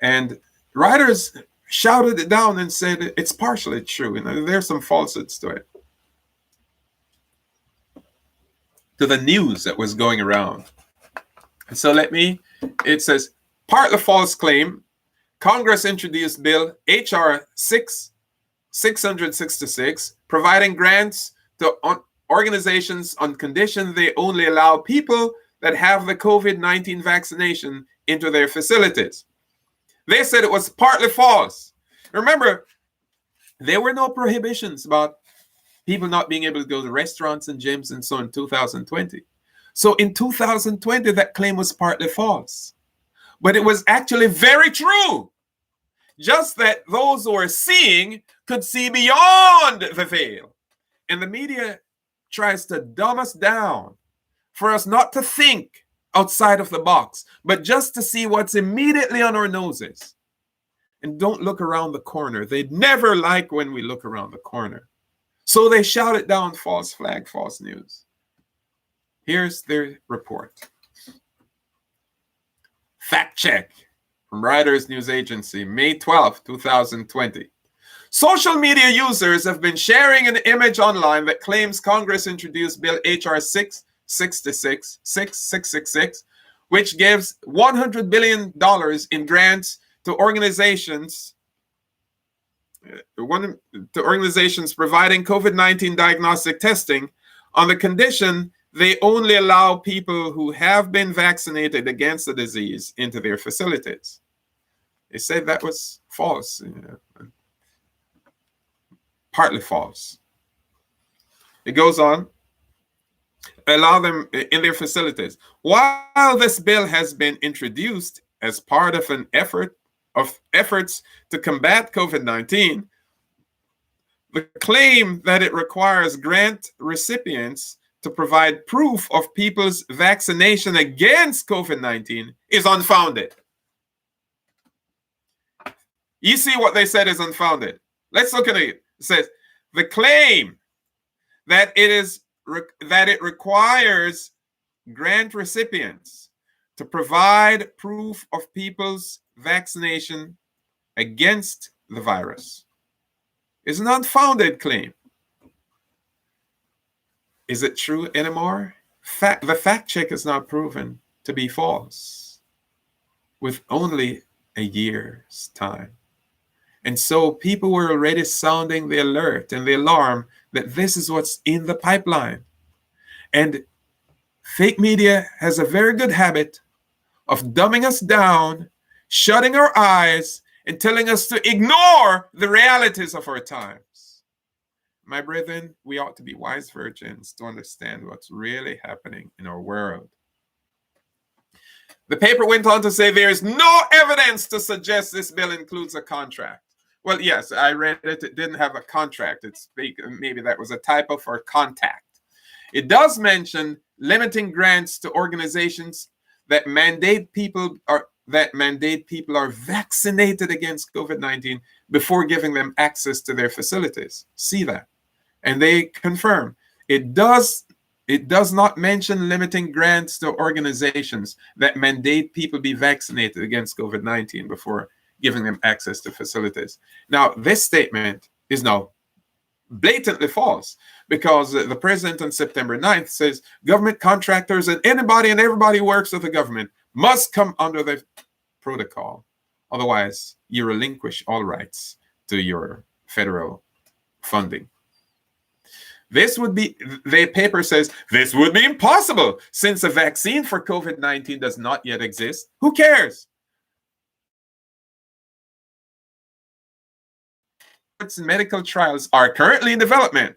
And Reuters shouted it down and said it's partially true. There's some falsehoods to it. To the news that was going around. So it says, partly false claim, Congress introduced bill HR 666, providing grants to organizations on condition they only allow people that have the COVID-19 vaccination into their facilities. They said it was partly false. Remember, there were no prohibitions about people not being able to go to restaurants and gyms and so on in 2020. So in 2020, that claim was partly false. But it was actually very true. Just that those who are seeing could see beyond the veil. And the media tries to dumb us down for us not to think outside of the box, but just to see what's immediately on our noses. And don't look around the corner. They never like when we look around the corner. So they shout it down, false flag, false news. Here's their report. Fact check from Reuters News Agency, May 12, 2020. Social media users have been sharing an image online that claims Congress introduced Bill H.R. 6666, which gives $100 billion in grants to organizations providing COVID-19 diagnostic testing on the condition they only allow people who have been vaccinated against the disease into their facilities. They said that was false, partly false. It goes on, allow them in their facilities. While this bill has been introduced as part of an efforts to combat COVID-19, the claim that it requires grant recipients to provide proof of people's vaccination against COVID-19 is unfounded. You see what they said is unfounded. Let's look at it. It says the claim that it requires grant recipients to provide proof of people's vaccination against the virus is an unfounded claim. Is it true anymore? The fact check is now proven to be false with only a year's time. And so people were already sounding the alert and the alarm that this is what's in the pipeline. And fake media has a very good habit of dumbing us down, shutting our eyes, and telling us to ignore the realities of our times. My brethren, we ought to be wise virgins to understand what's really happening in our world. The paper went on to say there is no evidence to suggest this bill includes a contract. Well, yes, I read it. It didn't have a contract. Maybe that was a typo for contact. It does mention limiting grants to organizations that mandate people are vaccinated against COVID-19 before giving them access to their facilities. See that? And they confirm it does not mention limiting grants to organizations that mandate people be vaccinated against COVID-19 before giving them access to facilities. Now, this statement is now blatantly false because the president on September 9th says government contractors and anybody and everybody who works with the government must come under the protocol. Otherwise, you relinquish all rights to your federal funding. The paper says, this would be impossible since a vaccine for COVID-19 does not yet exist. Who cares? Medical trials are currently in development.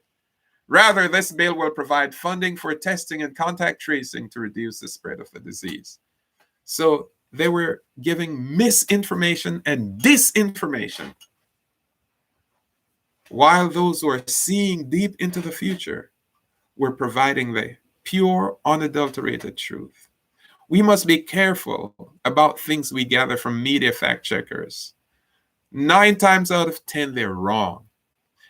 Rather, this bill will provide funding for testing and contact tracing to reduce the spread of the disease. So they were giving misinformation and disinformation, while those who are seeing deep into the future were providing the pure, unadulterated truth. We must be careful about things we gather from media fact checkers. 9 times out of 10, they're wrong.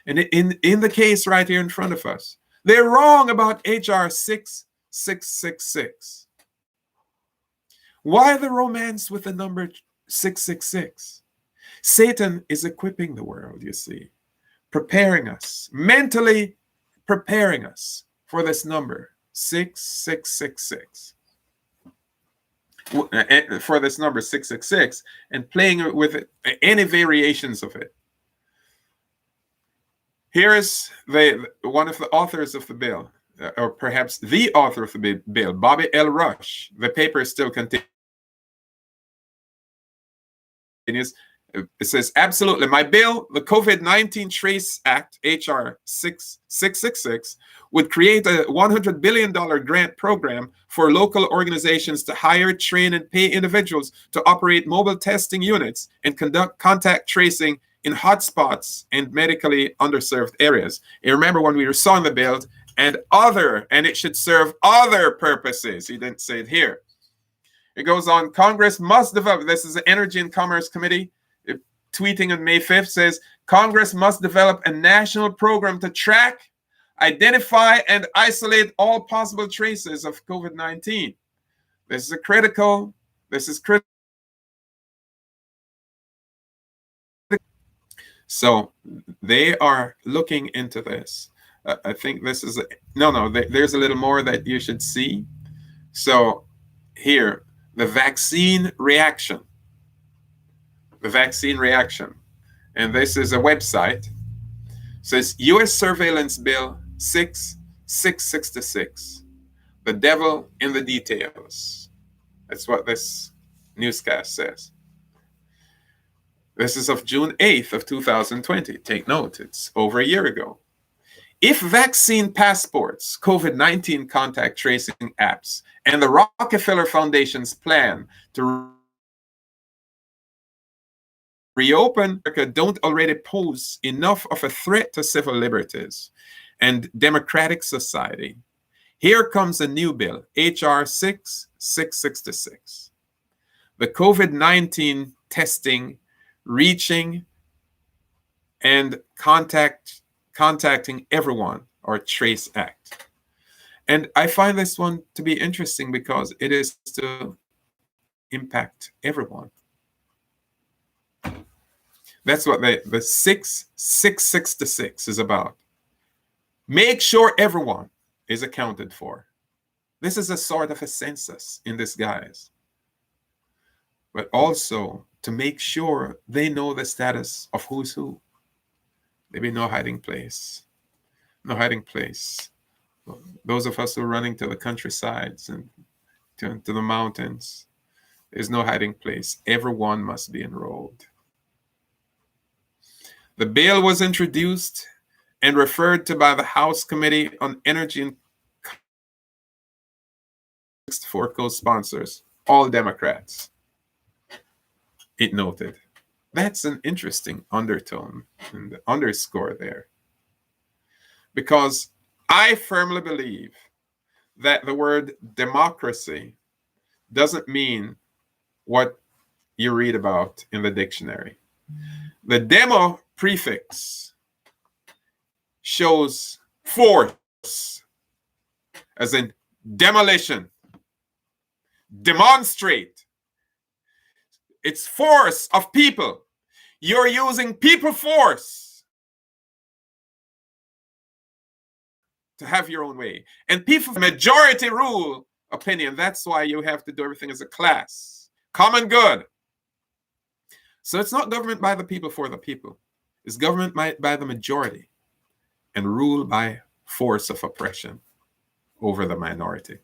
And in the case right here in front of us, they're wrong about H.R. 6666. Why the romance with the number 666? Satan is equipping the world, you see, preparing us, mentally preparing us for this number, 6666. For this number 666, and playing with it, any variations of it. Here is one of the authors of the bill, or perhaps the author of the bill, Bobby L. Rush. The paper still continues. It says, absolutely, my bill, the COVID-19 Trace Act, H.R. 6666, would create a $100 billion grant program for local organizations to hire, train, and pay individuals to operate mobile testing units and conduct contact tracing in hotspots and medically underserved areas. And remember when we were sawing the bill, and it should serve other purposes. He didn't say it here. It goes on, Congress must develop, this is the Energy and Commerce Committee, tweeting on May 5th, says, Congress must develop a national program to track, identify, and isolate all possible traces of COVID-19. This is critical So they are looking into this. I think this is there's a little more that you should see. So here, the vaccine reaction. The vaccine reaction. And this is a website. It says U.S. Surveillance Bill 6666. The devil in the details. That's what this newscast says. This is of June 8th of 2020. Take note, it's over a year ago. If vaccine passports, COVID-19 contact tracing apps, and the Rockefeller Foundation's plan to reopen America don't already pose enough of a threat to civil liberties and democratic society, here comes a new bill, H.R. 6666. The COVID-19 testing, reaching, and contacting everyone, or TRACE Act. And I find this one to be interesting because it is to impact everyone. That's what the 6666 is about. Make sure everyone is accounted for. This is a sort of a census in disguise. But also to make sure they know the status of who's who. There be no hiding place. No hiding place. Those of us who are running to the countrysides and to the mountains, there's no hiding place. Everyone must be enrolled. The bill was introduced and referred to by the House Committee on Energy and 4 co-sponsors, all Democrats. It noted. That's an interesting undertone and underscore there. Because I firmly believe that the word democracy doesn't mean what you read about in the dictionary. The demo prefix shows force, as in demolition, demonstrate. It's force of people. You're using people force to have your own way. And people, majority rule opinion. That's why you have to do everything as a class. Common good. So it's not government by the people for the people. It's government by the majority and ruled by force of oppression over the minority.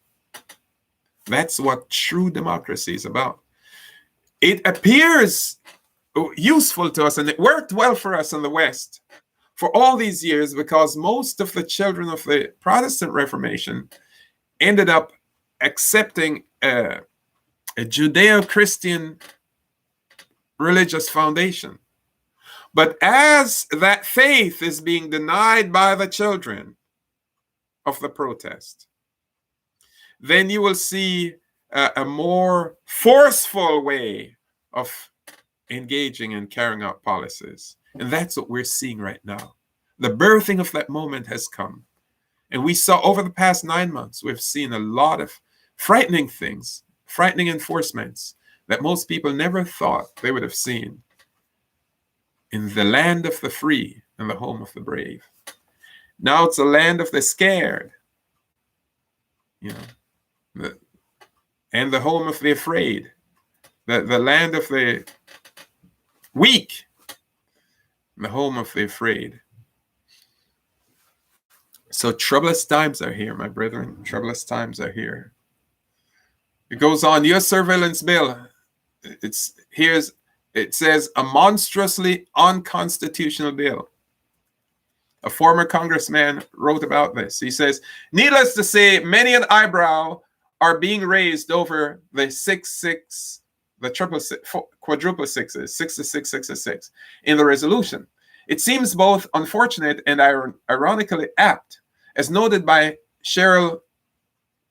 That's what true democracy is about. It appears useful to us, and it worked well for us in the West for all these years because most of the children of the Protestant Reformation ended up accepting a Judeo-Christian religious foundation. But as that faith is being denied by the children of the protest, then you will see a more forceful way of engaging and carrying out policies. And that's what we're seeing right now. The birthing of that moment has come. And we saw over the past 9 months, we've seen a lot of frightening things, frightening enforcements that most people never thought they would have seen in the land of the free and the home of the brave. Now it's a land of the scared, and the home of the afraid, the land of the weak, the home of the afraid. So troublous times are here, my brethren. Troublous times are here. It goes on. Your surveillance bill. It says a monstrously unconstitutional bill. A former congressman wrote about this. He says, needless to say, many an eyebrow are being raised over the quadruple sixes, 6666 in the resolution. It seems both unfortunate and ironically apt, as noted by Cheryl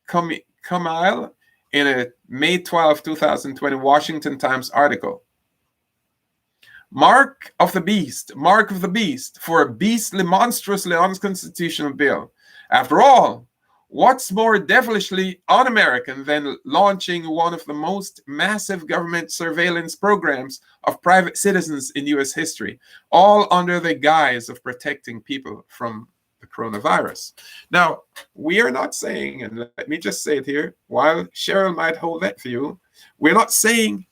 Cummile in a May 12, 2020 Washington Times article. Mark of the beast for a beastly, monstrously unconstitutional bill. After all, What's more devilishly un-American than launching one of the most massive government surveillance programs of private citizens in US history, all under the guise of protecting people from the coronavirus? Now, we are not saying, and let me just say it here, while Cheryl might hold that view, we're not saying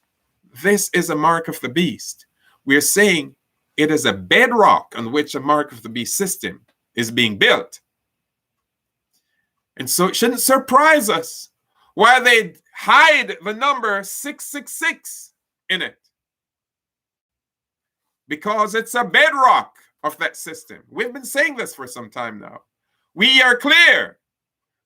this is a mark of the beast. We're saying it is a bedrock on which a mark of the beast system is being built. And so it shouldn't surprise us why they hide the number 666 in it. Because it's a bedrock of that system. We've been saying this for some time now. We are clear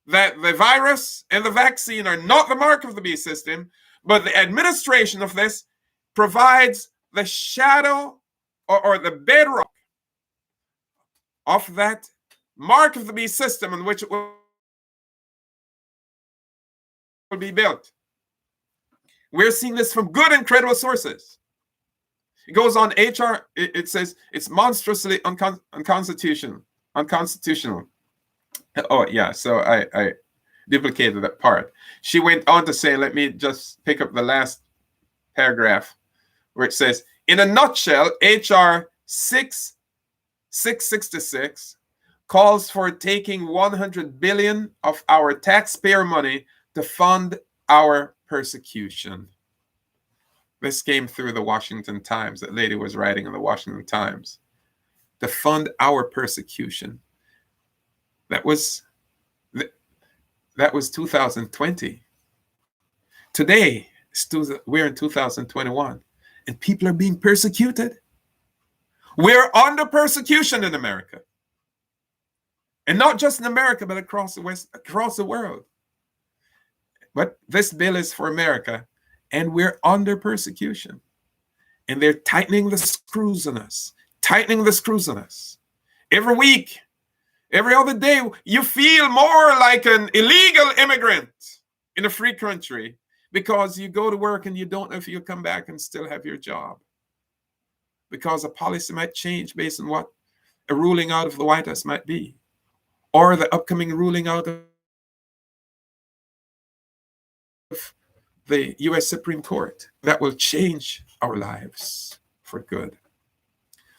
that the virus and the vaccine are not the mark of the beast system, but the administration of this provides the shadow or the bedrock of that mark of the beast system on which it will be built. We're seeing this from good and credible sources. It goes on HR, it says it's monstrously unconstitutional. Oh, yeah, so I duplicated that part. She went on to say, let me just pick up the last paragraph where it says, in a nutshell, HR 666 calls for taking 100 billion of our taxpayer money to fund our persecution. This came through the Washington Times. That lady was writing in the Washington Times. To fund our persecution. That was 2020. Today, we're in 2021, and people are being persecuted. We're under persecution in America. And not just in America, but across the world. But this bill is for America, and we're under persecution. And they're tightening the screws on us. Every week, every other day, you feel more like an illegal immigrant in a free country because you go to work and you don't know if you'll come back and still have your job. Because a policy might change based on what a ruling out of the White House might be, or the upcoming ruling out of the US Supreme Court that will change our lives for good.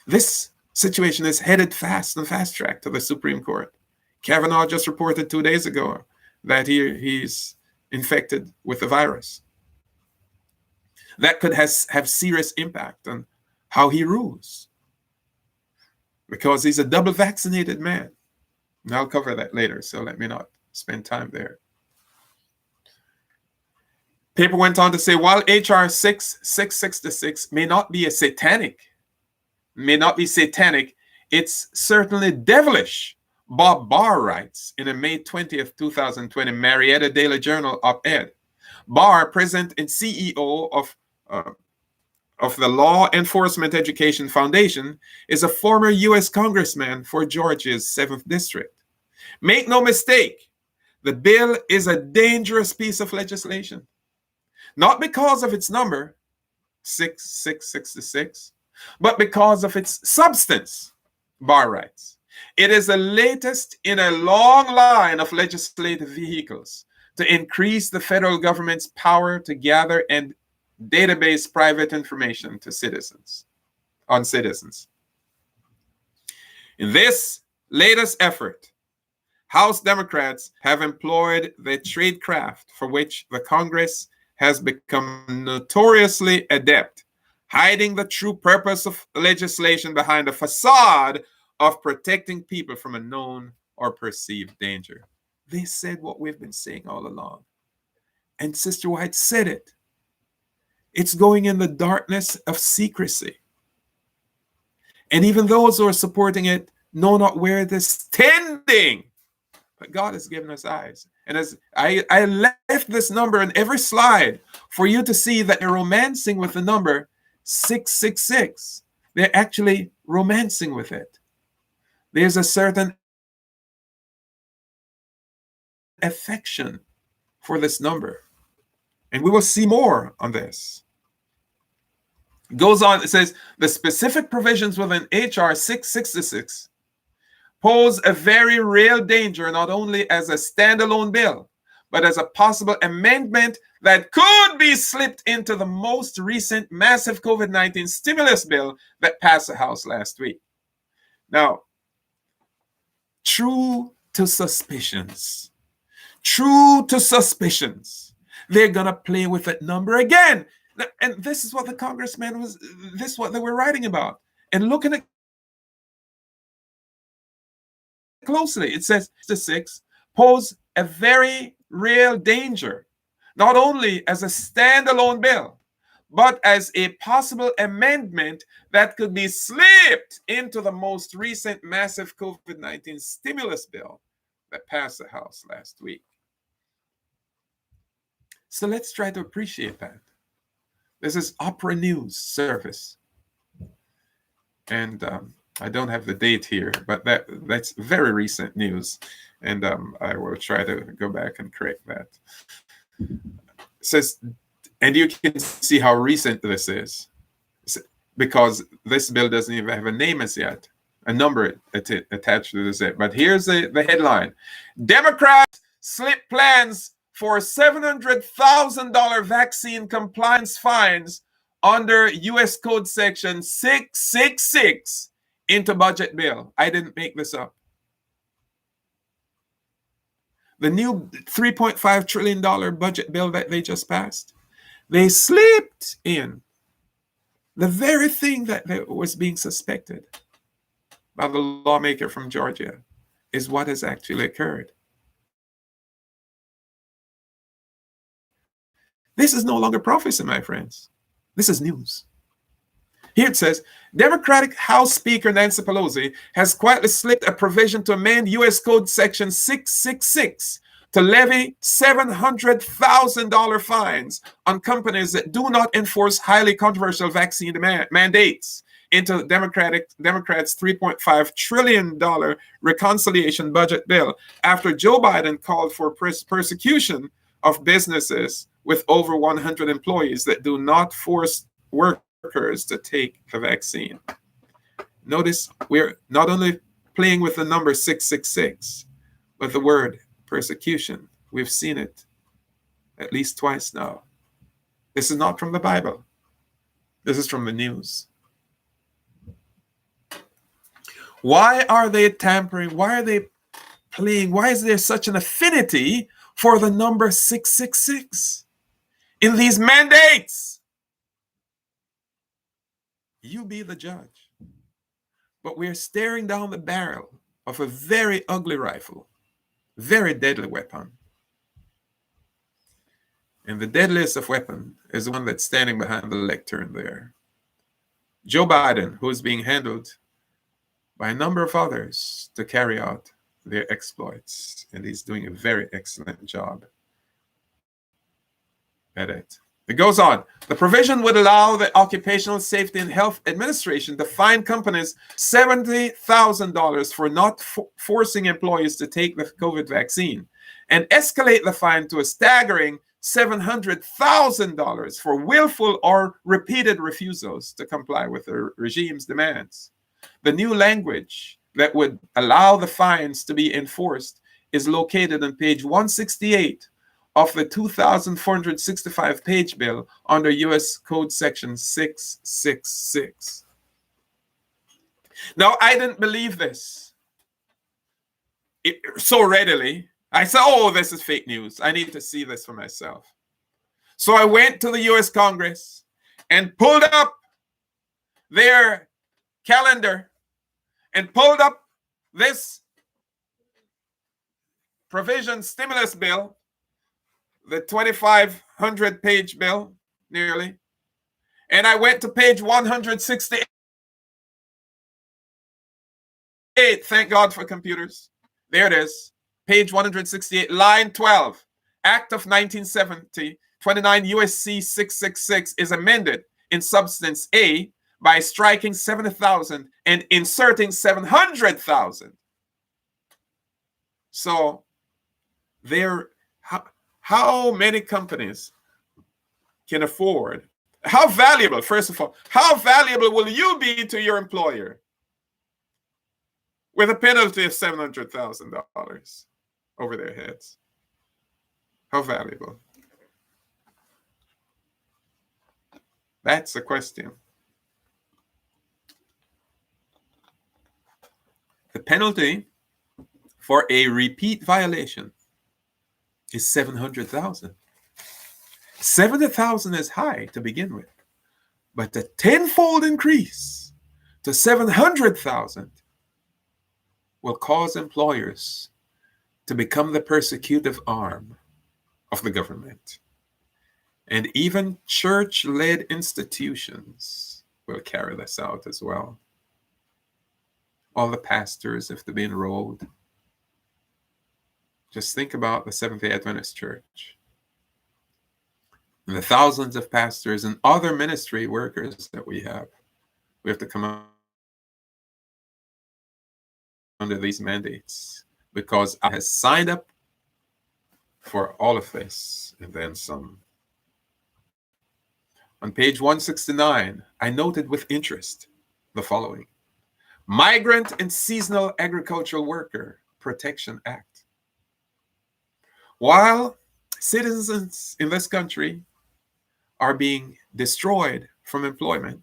This situation is headed fast and fast track to the Supreme Court. Kavanaugh just reported 2 days ago that he's infected with the virus. That could have serious impact on how he rules, because he's a double vaccinated man. And I'll cover that later, so let me not spend time there. Paper went on to say, while HR 666 may not be satanic, it's certainly devilish, Bob Barr writes in a May 20th, 2020 Marietta Daily Journal op-ed. Barr, president and CEO of the Law Enforcement Education Foundation, is a former U.S. congressman for Georgia's 7th District. Make no mistake, the bill is a dangerous piece of legislation. Not because of its number, 6666, but because of its substance, Barr writes. It is the latest in a long line of legislative vehicles to increase the federal government's power to gather and database private information on citizens. In this latest effort, House Democrats have employed the tradecraft for which the Congress has become notoriously adept, hiding the true purpose of legislation behind a facade of protecting people from a known or perceived danger. They said what we've been saying all along. And Sister White said it. It's going in the darkness of secrecy. And even those who are supporting it know not where it is tending. But God has given us eyes. And as I left this number in every slide for you to see that they're romancing with the number 666. They're actually romancing with it. There's a certain affection for this number. And we will see more on this. It goes on, it says, the specific provisions within HR 666 pose a very real danger, not only as a standalone bill, but as a possible amendment that could be slipped into the most recent massive COVID-19 stimulus bill that passed the House last week. Now, true to suspicions, they're going to play with that number again. And this is what the congressman this is what they were writing about. And looking at closely, it says the 6 pose a very real danger, not only as a standalone bill, but as a possible amendment that could be slipped into the most recent massive COVID-19 stimulus bill that passed the House last week. So let's try to appreciate that. This is Opera News Service. And I don't have the date here, but that's very recent news. And I will try to go back and correct that. It says, and you can see how recent this is, because this bill doesn't even have a name as yet, a number attached to this. But here's the headline. Democrats slip plans for $700,000 vaccine compliance fines under U.S. Code Section 666 into budget bill. I didn't make this up. The new $3.5 trillion budget bill that they just passed, they slipped in the very thing that was being suspected by the lawmaker from Georgia is what has actually occurred. This is no longer prophecy, my friends. This is news. Here it says, Democratic House Speaker Nancy Pelosi has quietly slipped a provision to amend U.S. Code Section 666 to levy $700,000 fines on companies that do not enforce highly controversial vaccine mandates into Democrats' $3.5 trillion reconciliation budget bill after Joe Biden called for persecution of businesses with over 100 employees that do not force workers to take the vaccine. Notice we're not only playing with the number 666, but the word persecution. We've seen it at least twice now. This is not from the Bible. This is from the news. Why are they tampering? Why are they playing? Why is there such an affinity for the number 666 in these mandates? You be the judge. But we're staring down the barrel of a very ugly rifle, very deadly weapon. And the deadliest of weapons is the one that's standing behind the lectern there. Joe Biden, who is being handled by a number of others to carry out their exploits. And he's doing a very excellent job at it. It goes on. The provision would allow the Occupational Safety and Health Administration to fine companies $70,000 for not forcing employees to take the COVID vaccine and escalate the fine to a staggering $700,000 for willful or repeated refusals to comply with the regime's demands. The new language that would allow the fines to be enforced is located on page 168 of the 2,465-page bill under U.S. Code Section 666. Now, I didn't believe this so readily. I said, oh, this is fake news. I need to see this for myself. So I went to the U.S. Congress and pulled up their calendar and pulled up this provision stimulus bill, the 2,500-page bill, nearly. And I went to page 168. Thank God for computers. There it is. Page 168, line 12. Act of 1970, 29 U.S.C. 666 is amended in substance A by striking 70,000 and inserting 700,000. So there, how many companies can afford? How valuable, first of all, how valuable will you be to your employer with a penalty of $700,000 over their heads. How valuable? That's the question. The penalty for a repeat violation is $700,000. $70,000 is high to begin with, but the tenfold increase to $700,000 will cause employers to become the persecutive arm of the government. And even church-led institutions will carry this out as well. All the pastors have to be enrolled. Just think about the Seventh-day Adventist Church. And the thousands of pastors and other ministry workers that we have. We have to come under these mandates because I has signed up for all of this and then some. On page 169, I noted with interest the following. Migrant and Seasonal Agricultural Worker Protection Act. While citizens in this country are being destroyed from employment,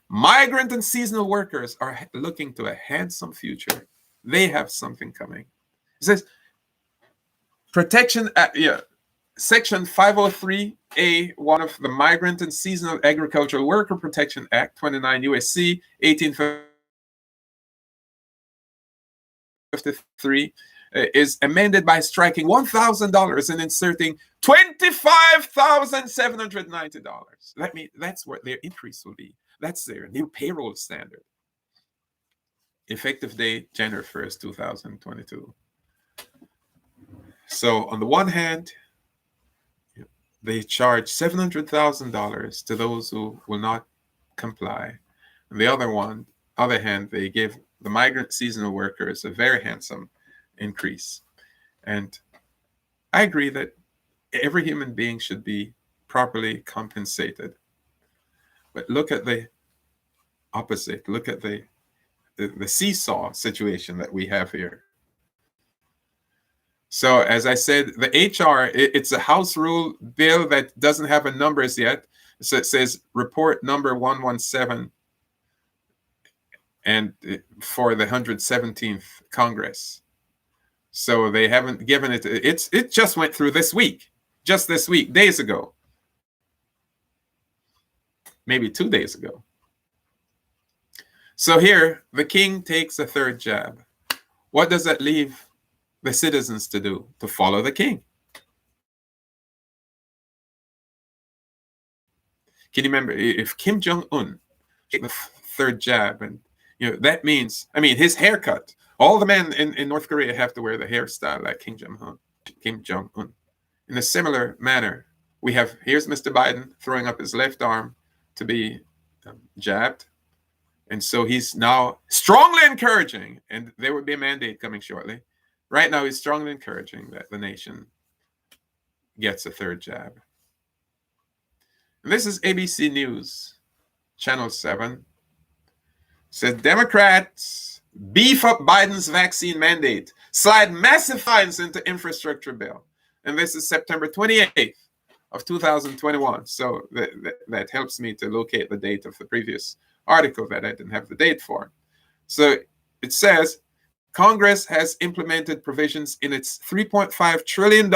migrant and seasonal workers are looking to a handsome future. They have something coming. It says, Section 503A, one of the Migrant and Seasonal Agricultural Worker Protection Act, 29 U.S.C. 1853, is amended by striking $1,000 and inserting $25,790. That's what their increase will be. That's their new payroll standard. Effective date, January 1st, 2022. So on the one hand, they charge $700,000 to those who will not comply. On the other hand, they give the migrant seasonal workers a very handsome increase. And I agree that every human being should be properly compensated. But look at the opposite. Look at the seesaw situation that we have here. So as I said, the HR, it's a House rule bill that doesn't have a numbers yet. So it says report number 117 and for the 117th Congress. So they haven't given it. It just went through this week, days ago. Maybe 2 days ago. So here, the king takes a third jab. What does that leave the citizens to do? To follow the king. Can you remember if Kim Jong-un took the third jab, and that means, his haircut. All the men in North Korea have to wear the hairstyle like Kim Jong-un. In a similar manner, here's Mr. Biden throwing up his left arm to be jabbed. And so he's now strongly encouraging, and there will be a mandate coming shortly. Right now, he's strongly encouraging that the nation gets a third jab. And this is ABC News, Channel 7. It says, Democrats beef up Biden's vaccine mandate, slide massive fines into infrastructure bill. And this is September 28th of 2021. So that helps me to locate the date of the previous article that I didn't have the date for. So it says, Congress has implemented provisions in its $3.5 trillion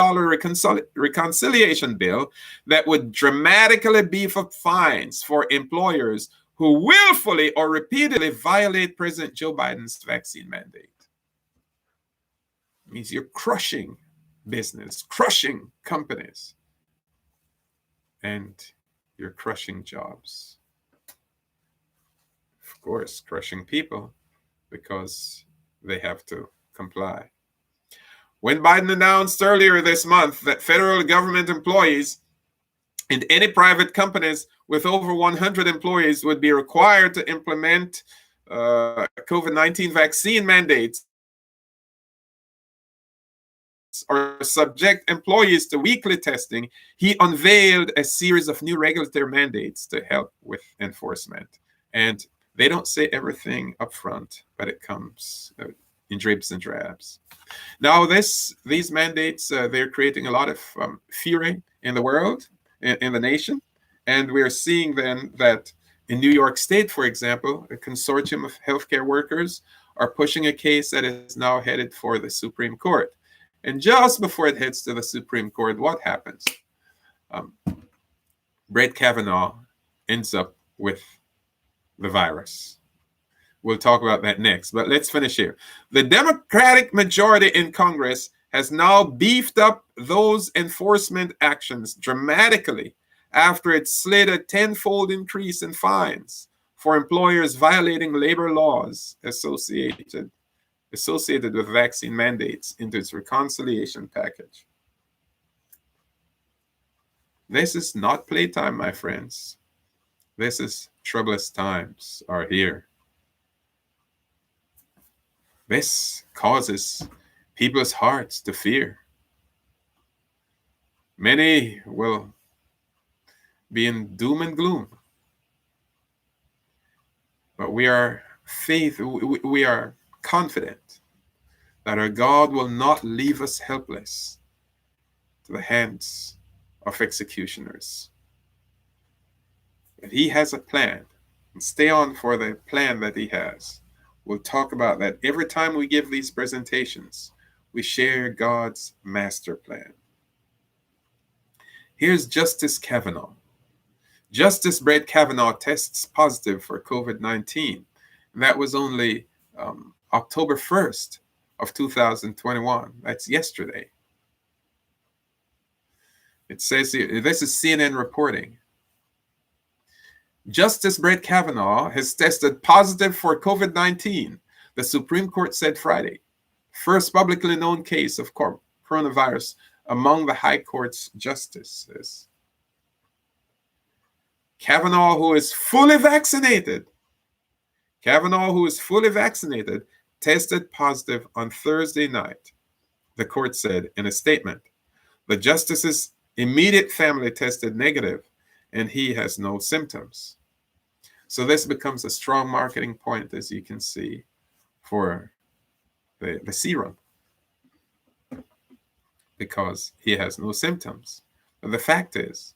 reconciliation bill that would dramatically beef up fines for employers who willfully or repeatedly violate President Joe Biden's vaccine mandate. It means you're crushing business, crushing companies, and you're crushing jobs. Of course, crushing people because they have to comply. When Biden announced earlier this month that federal government employees and any private companies with over 100 employees would be required to implement COVID-19 vaccine mandates or subject employees to weekly testing, he unveiled a series of new regulatory mandates to help with enforcement. And They don't say everything up front, but it comes in dribs and drabs. Now, these mandates, they're creating a lot of fury in the world, in the nation. And we're seeing then that in New York State, for example, a consortium of healthcare workers are pushing a case that is now headed for the Supreme Court. And just before it heads to the Supreme Court, what happens? Brett Kavanaugh ends up with the virus. We'll talk about that next, but let's finish here. The Democratic majority in Congress has now beefed up those enforcement actions dramatically after it slid a tenfold increase in fines for employers violating labor laws associated with vaccine mandates into its reconciliation package. This is not playtime, my friends. This is troublous times are here. This causes people's hearts to fear. Many will be in doom and gloom. But we are confident that our God will not leave us helpless to the hands of executioners. That He has a plan, and stay on for the plan that He has. We'll talk about that every time we give these presentations. We share God's master plan. Here's Justice Kavanaugh. Justice Brett Kavanaugh tests positive for COVID-19. That was only October 1st of 2021. That's yesterday. It says here, this is CNN reporting. Justice Brett Kavanaugh has tested positive for COVID-19, the Supreme Court said Friday. First publicly known case of coronavirus among the High Court's justices. Kavanaugh, who is fully vaccinated, tested positive on Thursday night, the court said in a statement. The justice's immediate family tested negative, and he has no symptoms. So this becomes a strong marketing point, as you can see, for the serum, because he has no symptoms. But the fact is,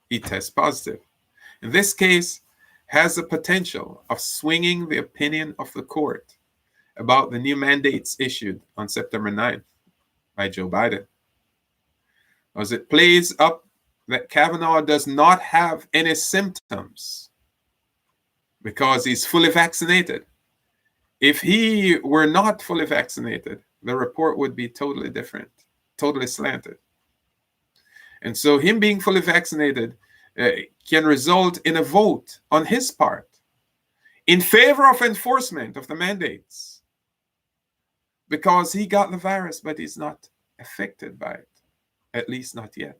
he tests positive. In this case, has the potential of swinging the opinion of the court about the new mandates issued on September 9th by Joe Biden. As it plays up that Kavanaugh does not have any symptoms because he's fully vaccinated. If he were not fully vaccinated, the report would be totally different, totally slanted. And so him being fully vaccinated can result in a vote on his part in favor of enforcement of the mandates because he got the virus, but he's not affected by it, at least not yet.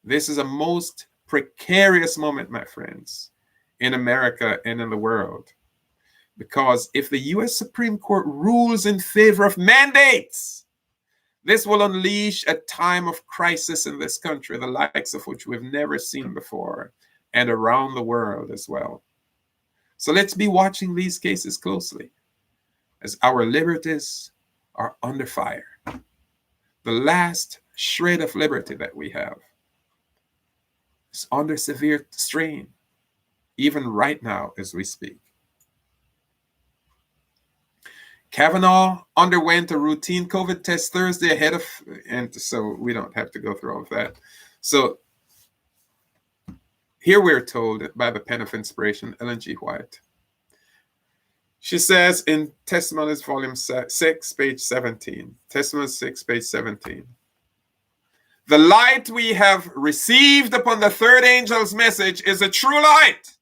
This is a most precarious moment, my friends, in America and in the world. Because if the U.S. Supreme Court rules in favor of mandates, this will unleash a time of crisis in this country, the likes of which we've never seen before, and around the world as well. So let's be watching these cases closely as our liberties are under fire. The last shred of liberty that we have is under severe strain, even right now as we speak. Kavanaugh underwent a routine COVID test Thursday ahead of, and so we don't have to go through all of that. So here we're told by the pen of inspiration, Ellen G. White. She says in Testimonies, Volume 6, page 17, Testimonies 6, page 17, the light we have received upon the third angel's message is a true light.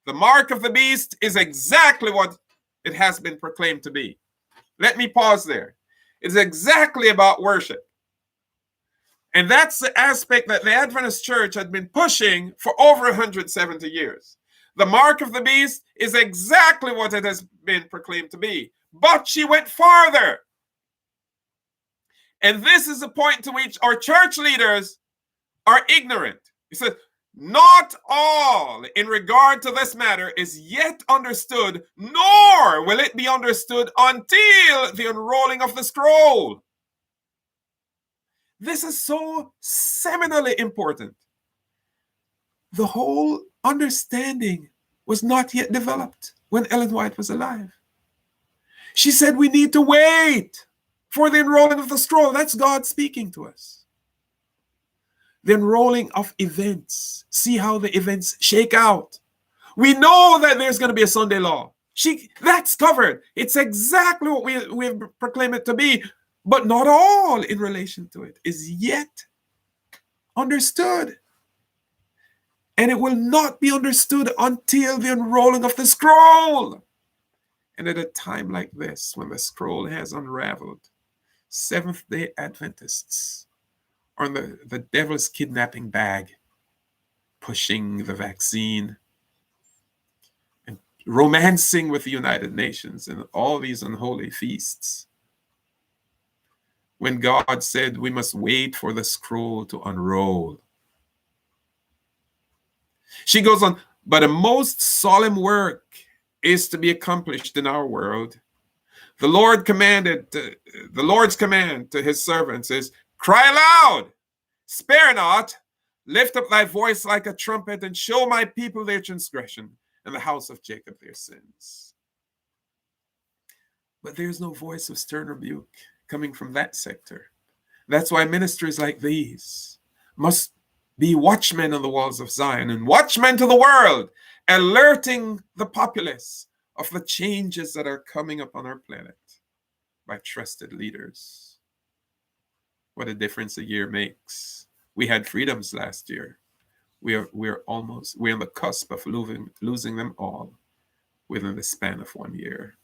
The mark of the beast is exactly what it has been proclaimed to be. Let me pause there. It's exactly about worship. And that's the aspect that the Adventist Church had been pushing for over 170 years. The mark of the beast is exactly what it has been proclaimed to be. But she went farther. And this is the point to which our church leaders are ignorant. He said, Not all in regard to this matter is yet understood, nor will it be understood until the unrolling of the scroll. This is so seminally important. The whole understanding was not yet developed when Ellen White was alive. She said we need to wait for the unrolling of the scroll. That's God speaking to us. The unrolling of events. See how the events shake out. We know that there's going to be a Sunday law. That's covered. It's exactly what we proclaim it to be, but not all in relation to it is yet understood. And it will not be understood until the unrolling of the scroll. And at a time like this, when the scroll has unraveled, Seventh-day Adventists are in the devil's kidnapping bag, pushing the vaccine and romancing with the United Nations and all these unholy feasts. When God said we must wait for the scroll to unroll. She goes on, but a most solemn work is to be accomplished in our world. The Lord's command to his servants is, cry aloud, spare not, lift up thy voice like a trumpet, and show my people their transgression, and the house of Jacob their sins. But there's no voice of stern rebuke coming from that sector. That's why ministries like these must be watchmen on the walls of Zion and watchmen to the world, alerting the populace of the changes that are coming upon our planet by trusted leaders. What a difference a year makes. We had freedoms last year. We're on the cusp of losing them all within the span of 1 year.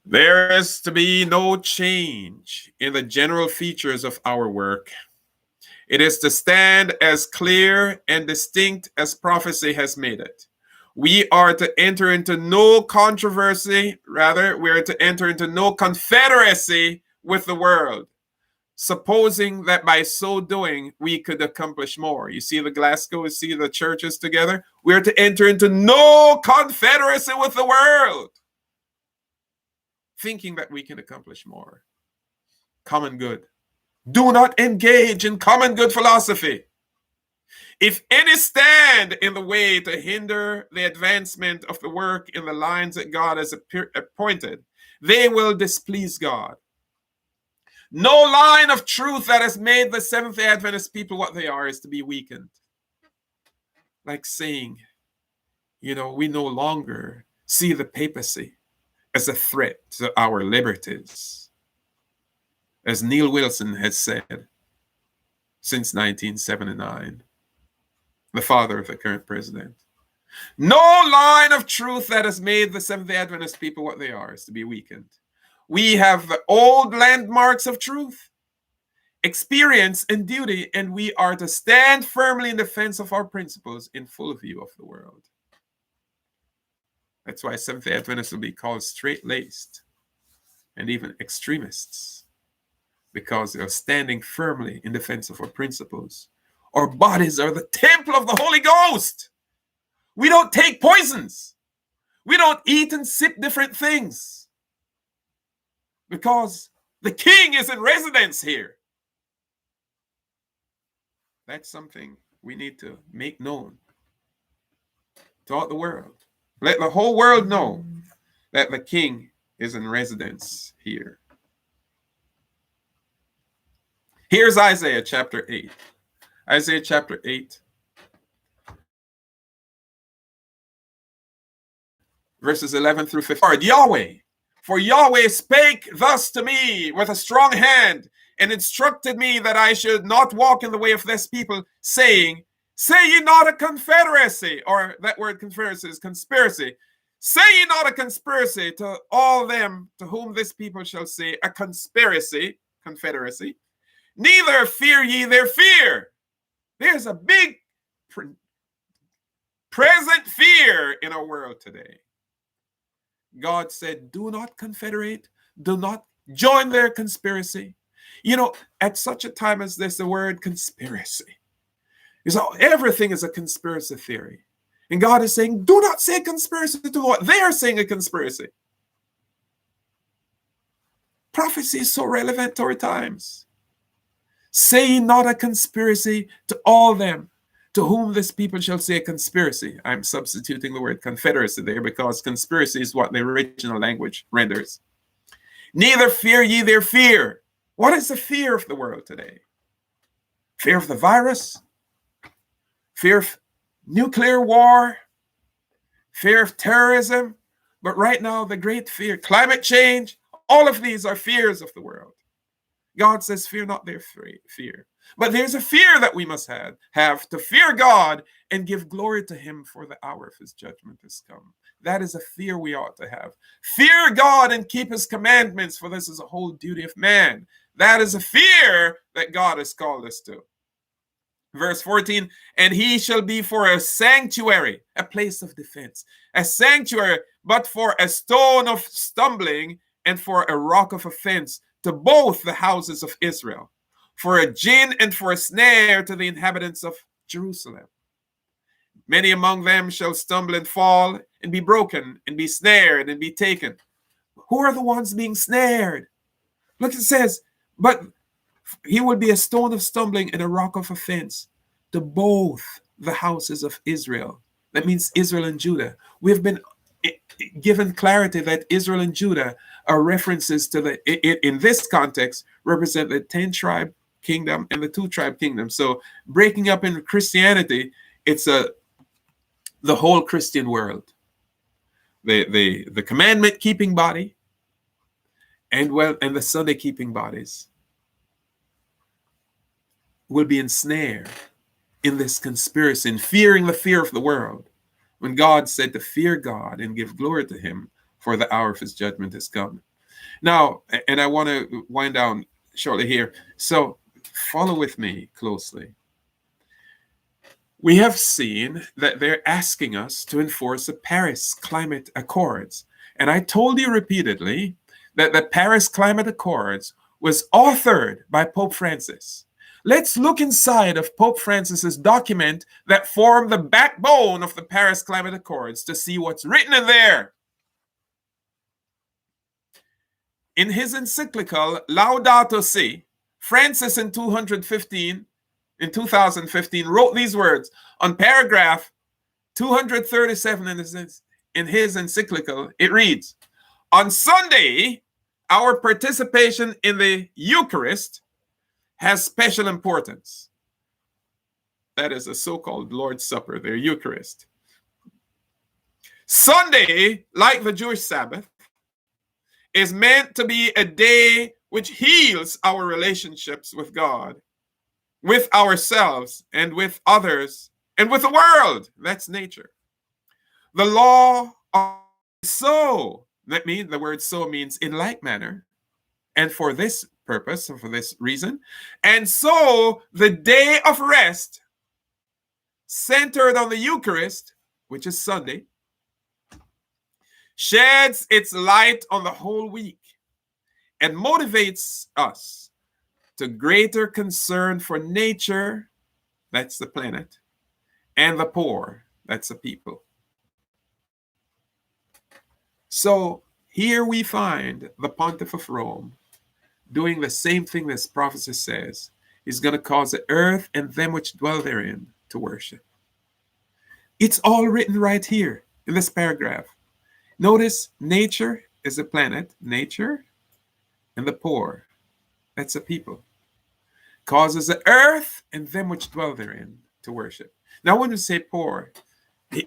There is to be no change in the general features of our work. It is to stand as clear and distinct as prophecy has made it. We are to enter into no controversy, rather, we are to enter into no confederacy with the world, supposing that by so doing, we could accomplish more. You see the Glasgow, you see the churches together? We are to enter into no confederacy with the world, thinking that we can accomplish more. Common good. Do not engage in common good philosophy. If any stand in the way to hinder the advancement of the work in the lines that God has appointed, they will displease God. No line of truth that has made the Seventh-day Adventist people what they are is to be weakened. Like saying, we no longer see the papacy as a threat to our liberties. As Neil Wilson has said since 1979, the father of the current president. No line of truth that has made the Seventh-day Adventist people what they are is to be weakened. We have the old landmarks of truth, experience, and duty, and we are to stand firmly in defense of our principles in full view of the world. That's why Seventh-day Adventists will be called straight-laced and even extremists, because they're standing firmly in defense of our principles. Our bodies are the temple of the Holy Ghost. We don't take poisons. We don't eat and sip different things, because the King is in residence here. That's something we need to make known throughout the world. Let the whole world know that the King is in residence here. Here's Isaiah chapter 8. Isaiah chapter 8, verses 11 through 15. For Yahweh spake thus to me with a strong hand, and instructed me that I should not walk in the way of this people, saying, say ye not a confederacy, or that word confederacy is conspiracy. Say ye not a conspiracy to all them to whom this people shall say a conspiracy, confederacy. Neither fear ye their fear. There's a big present fear in our world today. God said, do not confederate, do not join their conspiracy. At such a time as this, the word conspiracy So everything is a conspiracy theory. And God is saying, do not say conspiracy to what they are saying a conspiracy. Prophecy is so relevant to our times. Say not a conspiracy to all them to whom this people shall say a conspiracy. I'm substituting the word confederacy there because conspiracy is what the original language renders. Neither fear ye their fear. What is the fear of the world today? Fear of the virus? Fear of nuclear war? Fear of terrorism? But right now, the great fear, climate change, all of these are fears of the world. God says, fear not their fear. But there's a fear that we must have to fear God and give glory to him, for the hour of his judgment has come. That is a fear we ought to have. Fear God and keep his commandments, for this is a whole duty of man. That is a fear that God has called us to. Verse 14, and he shall be for a sanctuary, a place of defense, a sanctuary, but for a stone of stumbling and for a rock of offense to both the houses of Israel, for a gin and for a snare to the inhabitants of Jerusalem. Many among them shall stumble and fall and be broken and be snared and be taken. Who are the ones being snared? Look, it says, but he will be a stone of stumbling and a rock of offense to both the houses of Israel. That means Israel and Judah. We've been given clarity that Israel and Judah are references to in this context, represent the 10-tribe kingdom and the 2-tribe kingdom. So breaking up in Christianity, it's the whole Christian world. The commandment keeping body and the Sunday keeping bodies will be ensnared in this conspiracy, in fearing the fear of the world, when God said to fear God and give glory to him, for the hour of his judgment has come. Now, and I want to wind down shortly here, so follow with me closely. We have seen that they're asking us to enforce the Paris Climate Accords. And I told you repeatedly that the Paris Climate Accords was authored by Pope Francis. Let's look inside of Pope Francis's document that formed the backbone of the Paris Climate Accords to see what's written in there. In his encyclical Laudato Si, Francis in 2015 wrote these words on paragraph 237 in his encyclical. It reads, on Sunday, our participation in the Eucharist has special importance. That is a so-called Lord's Supper, their Eucharist. Sunday, like the Jewish Sabbath, is meant to be a day which heals our relationships with God, with ourselves, and with others, and with the world. That's nature. The law of so, that means the word so means in like manner, and for this purpose, and for this reason. And so the day of rest, centered on the Eucharist, which is Sunday, sheds its light on the whole week and motivates us to greater concern for nature, that's the planet, and the poor, that's the people. So here we find the Pontiff of Rome doing the same thing this prophecy says. He's going to cause the earth and them which dwell therein to worship. It's all written right here in this paragraph. Notice nature is the planet, nature, and the poor, that's the people. Causes the earth and them which dwell therein to worship. Now, when you say poor, he's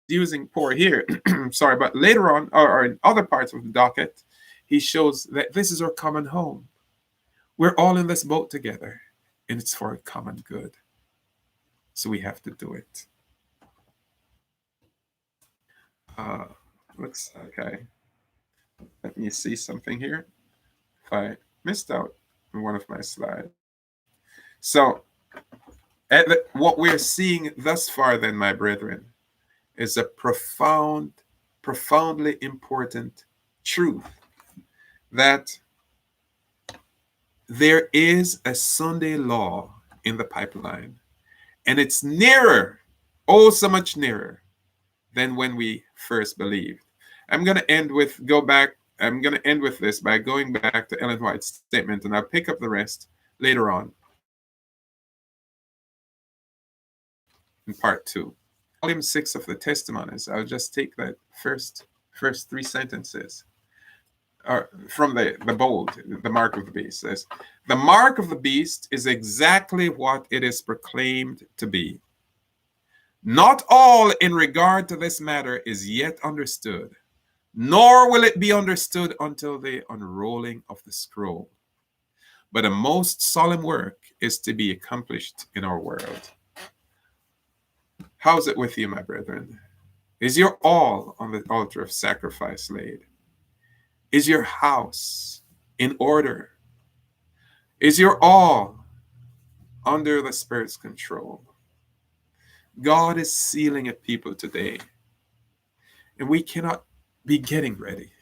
using poor here, sorry, but later on, or in other parts of the docket, he shows that this is our common home. We're all in this boat together, and it's for a common good. So we have to do it. Looks okay. Let me see something here. If I missed out on one of my slides. So, what we're seeing thus far, then, my brethren, is a profoundly important truth that there is a Sunday law in the pipeline, And it's nearer, oh, so much nearer than when we first believed. I'm going to end with this by going back to Ellen White's statement, and I'll pick up the rest later on in part 2. Volume 6 of the Testimonies, I'll just take that first 3 sentences from the bold, the mark of the beast. It says, the mark of the beast is exactly what it is proclaimed to be. Not all in regard to this matter is yet understood, nor will it be understood until the unrolling of the scroll. But a most solemn work is to be accomplished in our world. How's it with you, my brethren? Is your all on the altar of sacrifice laid? Is your house in order? Is your all under the Spirit's control? God is sealing a people today, and we cannot be getting ready.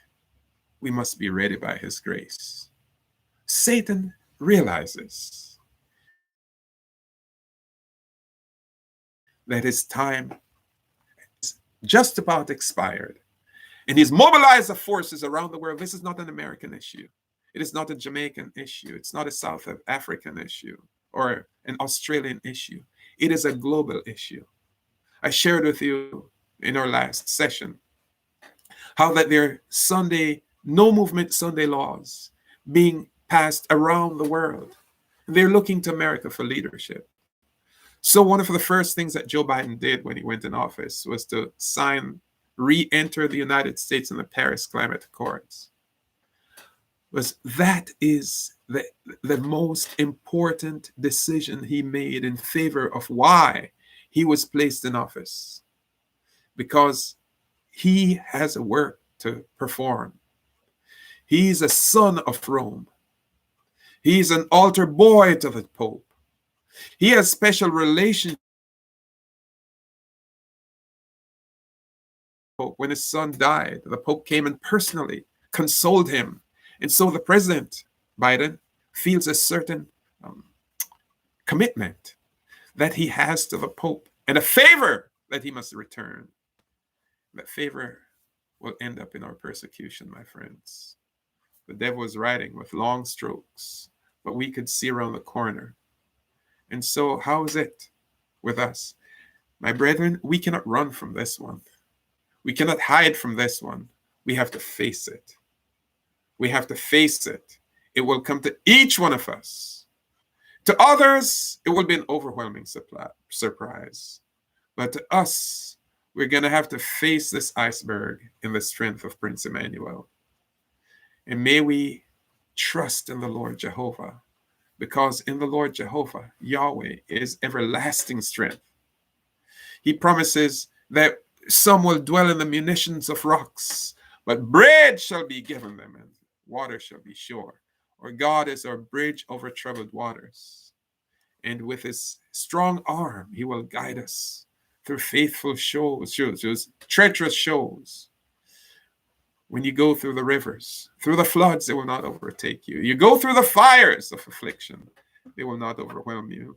We must be ready by His grace. Satan realizes that his time is just about expired, and he's mobilized the forces around the world. This is not an American issue. It is not a Jamaican issue. It's not a South African issue or an Australian issue. It is a global issue. I shared with you in our last session how that there are Sunday, no movement Sunday laws being passed around the world. They're looking to America for leadership. So one of the first things that Joe Biden did when he went in office was to re-enter the United States in the Paris Climate Accords. That is the most important decision he made in favor of why he was placed in office. Because he has a work to perform. He's a son of Rome. He's an altar boy to the Pope. He has special relationship. When his son died, the Pope came and personally consoled him. And so the President, Biden, feels a certain commitment that he has to the Pope and a favor that he must return. That favor will end up in our persecution, my friends. The devil is riding with long strokes, but we could see around the corner. And so how is it with us? My brethren, we cannot run from this one. We cannot hide from this one. We have to face it. We have to face it. It will come to each one of us. To others, it will be an overwhelming surprise. But to us, we're going to have to face this iceberg in the strength of Prince Emmanuel. And may we trust in the Lord Jehovah, because in the Lord Jehovah, Yahweh is everlasting strength. He promises that some will dwell in the munitions of rocks, but bread shall be given them, and water shall be sure. Or God is our bridge over troubled waters. And with his strong arm, he will guide us through faithful shows, treacherous shows. When you go through the rivers, through the floods, they will not overtake you. You go through the fires of affliction, they will not overwhelm you.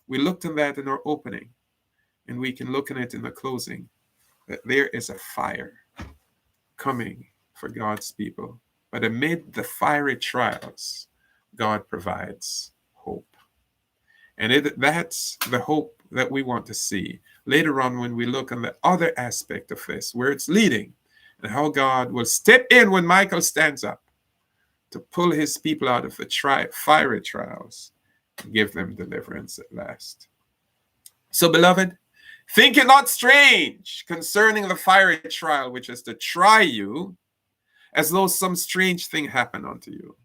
We looked at that in our opening, and we can look at it in the closing, that there is a fire coming for God's people. But amid the fiery trials, God provides hope. And that's the hope that we want to see later on when we look on the other aspect of this, where it's leading, and how God will step in when Michael stands up to pull his people out of the fiery trials and give them deliverance at last. So, beloved, think it not strange concerning the fiery trial, which is to try you, as though some strange thing happened unto you.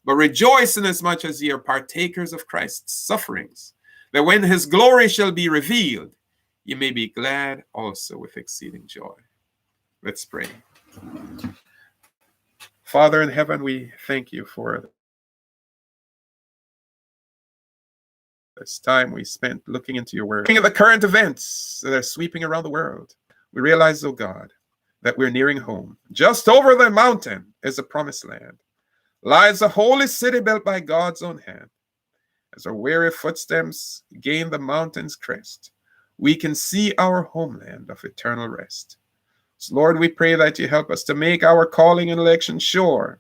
But rejoice inasmuch as ye are partakers of Christ's sufferings, that when his glory shall be revealed, ye may be glad also with exceeding joy. Let's pray. Father in heaven, we thank you for this time we spent looking into your word. Looking at the current events that are sweeping around the world, we realize, oh God, that we're nearing home. Just over the mountain is the promised land. Lies a holy city built by God's own hand. As our weary footsteps gain the mountain's crest, we can see our homeland of eternal rest. So Lord, we pray that you help us to make our calling and election sure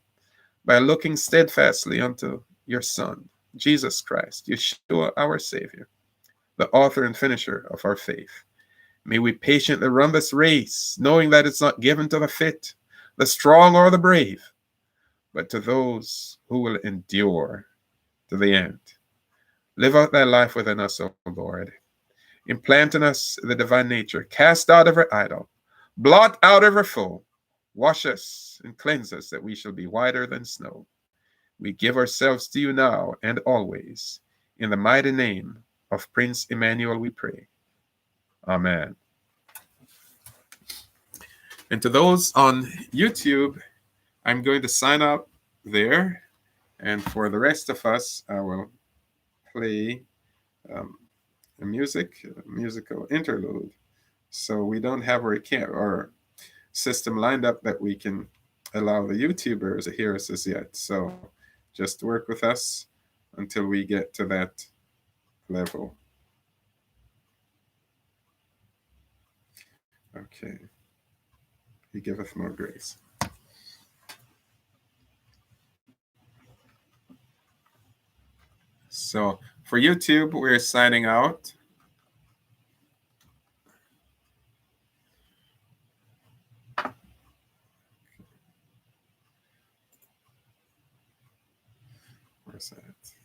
by looking steadfastly unto your Son, Jesus Christ, Yeshua, our Savior, the author and finisher of our faith. May we patiently run this race, knowing that it's not given to the fit, the strong, or the brave, but to those who will endure to the end. Live out thy life within us, O Lord. Implant in us the divine nature. Cast out every idol. Blot out every foe. Wash us and cleanse us that we shall be whiter than snow. We give ourselves to you now and always. In the mighty name of Prince Emmanuel we pray. Amen. And to those on YouTube, I'm going to sign up there. And for the rest of us, I will play a musical interlude. So we don't have our system lined up that we can allow the YouTubers to hear us as yet. So just work with us until we get to that level. Okay. He giveth more grace. So for YouTube, we're signing out. Where's that?